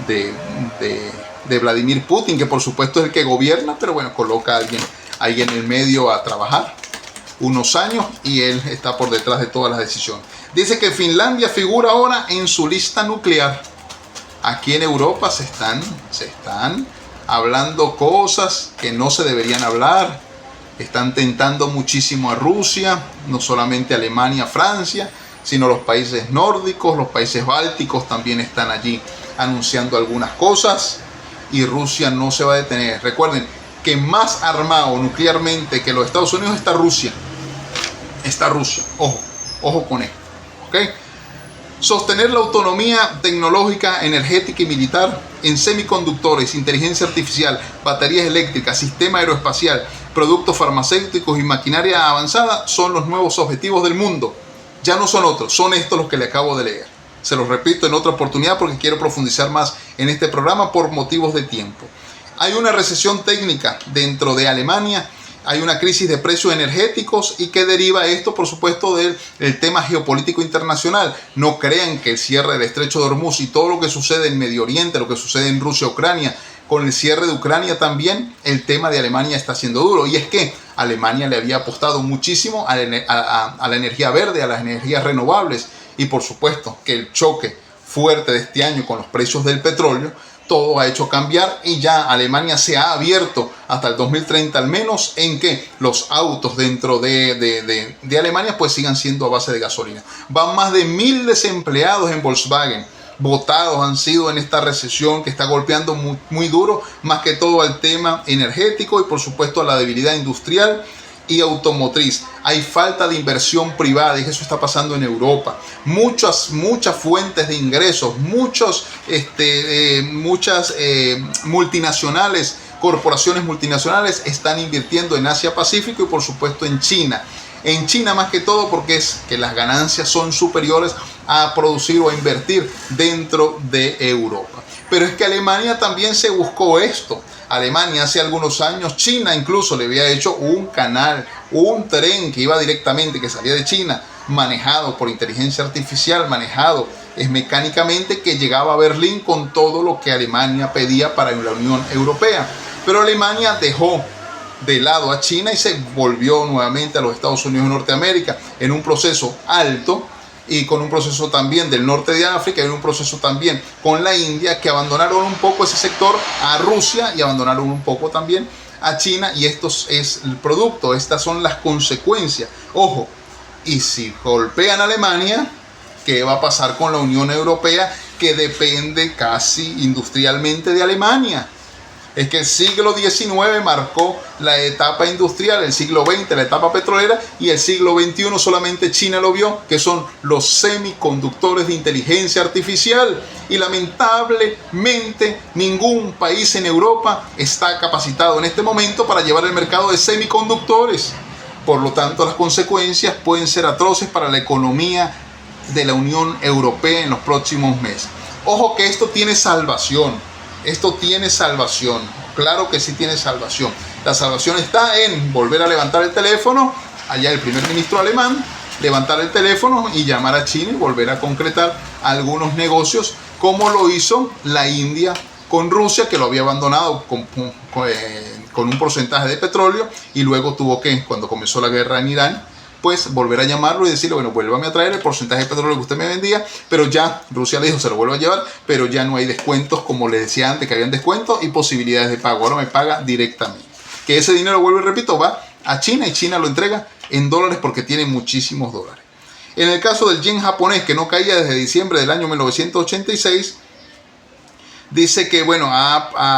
de Vladimir Putin, que por supuesto es el que gobierna, pero bueno, coloca a alguien ahí en el medio a trabajar unos años y él está por detrás de todas las decisiones. Dice que Finlandia figura ahora en su lista nuclear. Aquí en Europa se están hablando cosas que no se deberían hablar. Están tentando muchísimo a Rusia, no solamente Alemania, Francia, sino los países nórdicos, los países bálticos también están allí anunciando algunas cosas y Rusia no se va a detener. Recuerden que más armado nuclearmente que los Estados Unidos está Rusia. Está Rusia, ojo con esto, ¿ok? Sostener la autonomía tecnológica, energética y militar en semiconductores, inteligencia artificial, baterías eléctricas, sistema aeroespacial, productos farmacéuticos y maquinaria avanzada son los nuevos objetivos del mundo. Ya no son otros, son estos los que le acabo de leer. Se los repito en otra oportunidad porque quiero profundizar más en este programa por motivos de tiempo. Hay una recesión técnica dentro de Alemania. Hay una crisis de precios energéticos y que deriva esto, por supuesto, del tema geopolítico internacional. No crean que el cierre del estrecho de Hormuz y todo lo que sucede en Medio Oriente, lo que sucede en Rusia, Ucrania, con el cierre de Ucrania también, el tema de Alemania está siendo duro. Y es que Alemania le había apostado muchísimo a la energía verde, a las energías renovables. Y por supuesto que el choque fuerte de este año con los precios del petróleo, todo ha hecho cambiar y ya Alemania se ha abierto hasta el 2030 al menos en que los autos dentro de Alemania pues sigan siendo a base de gasolina. Van más de 1000 desempleados en Volkswagen. Votados han sido en esta recesión que está golpeando muy, muy duro, más que todo al tema energético y por supuesto a la debilidad industrial y automotriz. Hay falta de inversión privada y eso está pasando en Europa. Muchas fuentes de ingresos, muchas multinacionales, corporaciones multinacionales están invirtiendo en Asia Pacífico y por supuesto en China. En China más que todo porque es que las ganancias son superiores a producir o a invertir dentro de Europa. Pero es que Alemania también se buscó esto. Alemania hace algunos años, China incluso le había hecho un canal, un tren que iba directamente, que salía de China, manejado por inteligencia artificial, manejado mecánicamente, que llegaba a Berlín con todo lo que Alemania pedía para la Unión Europea. Pero Alemania dejó de lado a China y se volvió nuevamente a los Estados Unidos de Norteamérica en un proceso alto y con un proceso también del norte de África y un proceso también con la India, que abandonaron un poco ese sector a Rusia y abandonaron un poco también a China, y esto es el producto, estas son las consecuencias. Ojo, y si golpean a Alemania, ¿qué va a pasar con la Unión Europea, que depende casi industrialmente de Alemania? Es que el siglo XIX marcó la etapa industrial, el siglo XX la etapa petrolera y el siglo XXI solamente China lo vio, que son los semiconductores de inteligencia artificial. Y lamentablemente ningún país en Europa está capacitado en este momento para llevar el mercado de semiconductores. Por lo tanto, las consecuencias pueden ser atroces para la economía de la Unión Europea en los próximos meses. Ojo que esto tiene salvación. Esto tiene salvación, claro que sí tiene salvación. La salvación está en volver a levantar el teléfono, allá el primer ministro alemán, levantar el teléfono y llamar a China y volver a concretar algunos negocios, como lo hizo la India con Rusia, que lo había abandonado con un porcentaje de petróleo y luego tuvo que, cuando comenzó la guerra en Irán, pues volver a llamarlo y decirle, bueno, vuélvame a traer el porcentaje de petróleo que usted me vendía, pero ya Rusia le dijo, se lo vuelvo a llevar, pero ya no hay descuentos como le decía antes que habían descuentos y posibilidades de pago. Ahora me paga directamente. Que ese dinero, vuelvo y repito, va a China y China lo entrega en dólares porque tiene muchísimos dólares. En el caso del yen japonés, que no caía desde diciembre del año 1986, dice que bueno,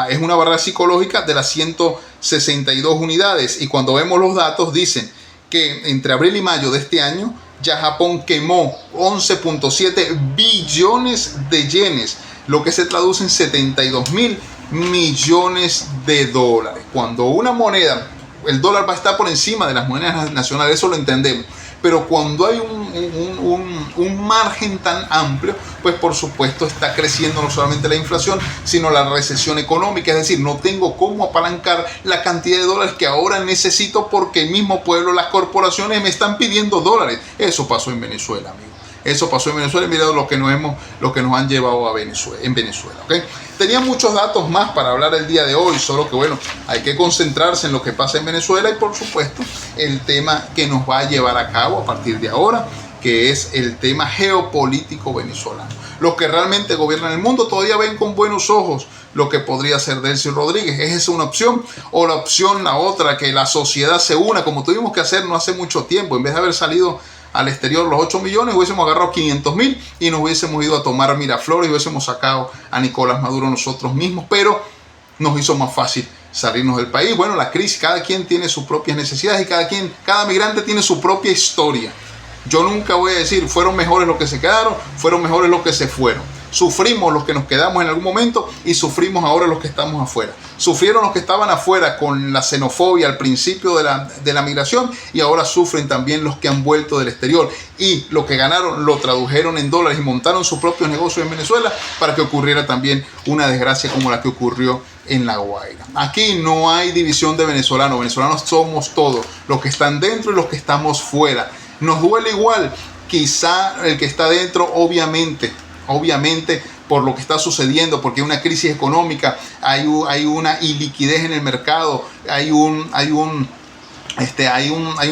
es una barrera psicológica de las 162 unidades. Y cuando vemos los datos, dicen que entre abril y mayo de este año, ya Japón quemó 11.7 billones de yenes, lo que se traduce en 72.000 millones de dólares. Cuando una moneda, el dólar va a estar por encima de las monedas nacionales, eso lo entendemos. Pero cuando hay un margen tan amplio, pues por supuesto está creciendo no solamente la inflación, sino la recesión económica. Es decir, no tengo cómo apalancar la cantidad de dólares que ahora necesito porque el mismo pueblo, las corporaciones me están pidiendo dólares. Eso pasó en Venezuela, amigo. Eso pasó en Venezuela y mirad lo que nos han llevado a Venezuela, en Venezuela. ¿Okay? Tenía muchos datos más para hablar el día de hoy, solo que bueno, hay que concentrarse en lo que pasa en Venezuela y por supuesto el tema que nos va a llevar a cabo a partir de ahora, que es el tema geopolítico venezolano. Los que realmente gobiernan el mundo todavía ven con buenos ojos lo que podría ser Delcy Rodríguez. ¿Es esa una opción? O la opción, la otra, que la sociedad se una, como tuvimos que hacer no hace mucho tiempo, en vez de haber salido al exterior los 8 millones, hubiésemos agarrado 500.000 y nos hubiésemos ido a tomar Miraflores y hubiésemos sacado a Nicolás Maduro nosotros mismos, pero nos hizo más fácil salirnos del país. Bueno, la crisis, cada quien tiene sus propias necesidades y cada migrante tiene su propia historia. Yo nunca voy a decir, fueron mejores los que se quedaron, fueron mejores los que se fueron. Sufrimos los que nos quedamos en algún momento y sufrimos ahora los que estamos afuera. Sufrieron los que estaban afuera con la xenofobia al principio de la migración y ahora sufren también los que han vuelto del exterior. Y lo que ganaron lo tradujeron en dólares y montaron sus propios negocios en Venezuela para que ocurriera también una desgracia como la que ocurrió en La Guaira. Aquí no hay división de venezolanos. Venezolanos somos todos, los que están dentro y los que estamos fuera. Nos duele igual, quizá el que está dentro, obviamente por lo que está sucediendo, porque hay una crisis económica, hay una iliquidez en el mercado, hay un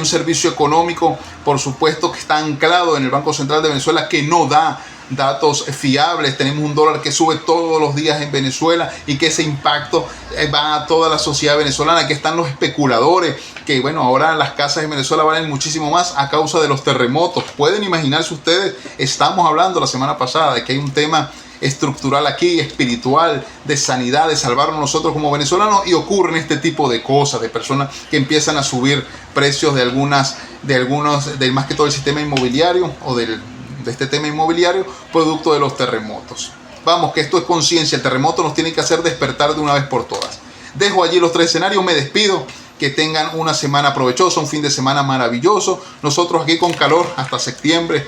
servicio económico, por supuesto, que está anclado en el Banco Central de Venezuela, que no da datos fiables. Tenemos un dólar que sube todos los días en Venezuela y que ese impacto va a toda la sociedad venezolana, que están los especuladores, que bueno, ahora las casas en Venezuela valen muchísimo más a causa de los terremotos. Pueden imaginarse ustedes, estamos hablando la semana pasada de que hay un tema estructural aquí, espiritual, de sanidad, de salvarnos nosotros como venezolanos, y ocurren este tipo de cosas, de personas que empiezan a subir precios del más que todo el sistema inmobiliario o de este tema inmobiliario, producto de los terremotos. Vamos, que esto es conciencia, el terremoto nos tiene que hacer despertar de una vez por todas. Dejo allí los 3 escenarios, me despido, que tengan una semana provechosa, un fin de semana maravilloso. Nosotros aquí con calor hasta septiembre,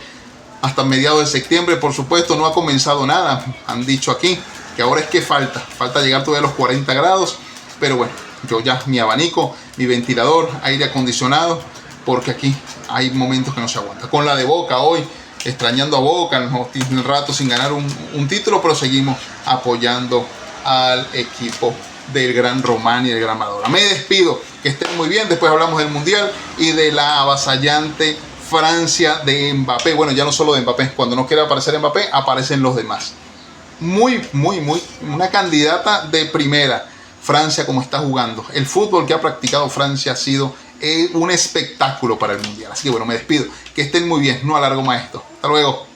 hasta mediados de septiembre, por supuesto, no ha comenzado nada. Han dicho aquí que ahora es que falta llegar todavía a los 40 grados, pero bueno, yo ya mi abanico, mi ventilador, aire acondicionado, porque aquí hay momentos que no se aguanta. Con la de Boca hoy, extrañando a Boca, un rato sin ganar un título, pero seguimos apoyando al equipo del Gran Román y del Gran Maradona. Me despido, que estén muy bien. Después hablamos del Mundial y de la avasallante Francia de Mbappé. Bueno, ya no solo de Mbappé, cuando no quiere aparecer Mbappé, aparecen los demás. Muy, una candidata de primera. Francia, como está jugando. El fútbol que ha practicado Francia ha sido un espectáculo para el Mundial. Así que bueno, me despido. Que estén muy bien. No alargo más esto. Hasta luego.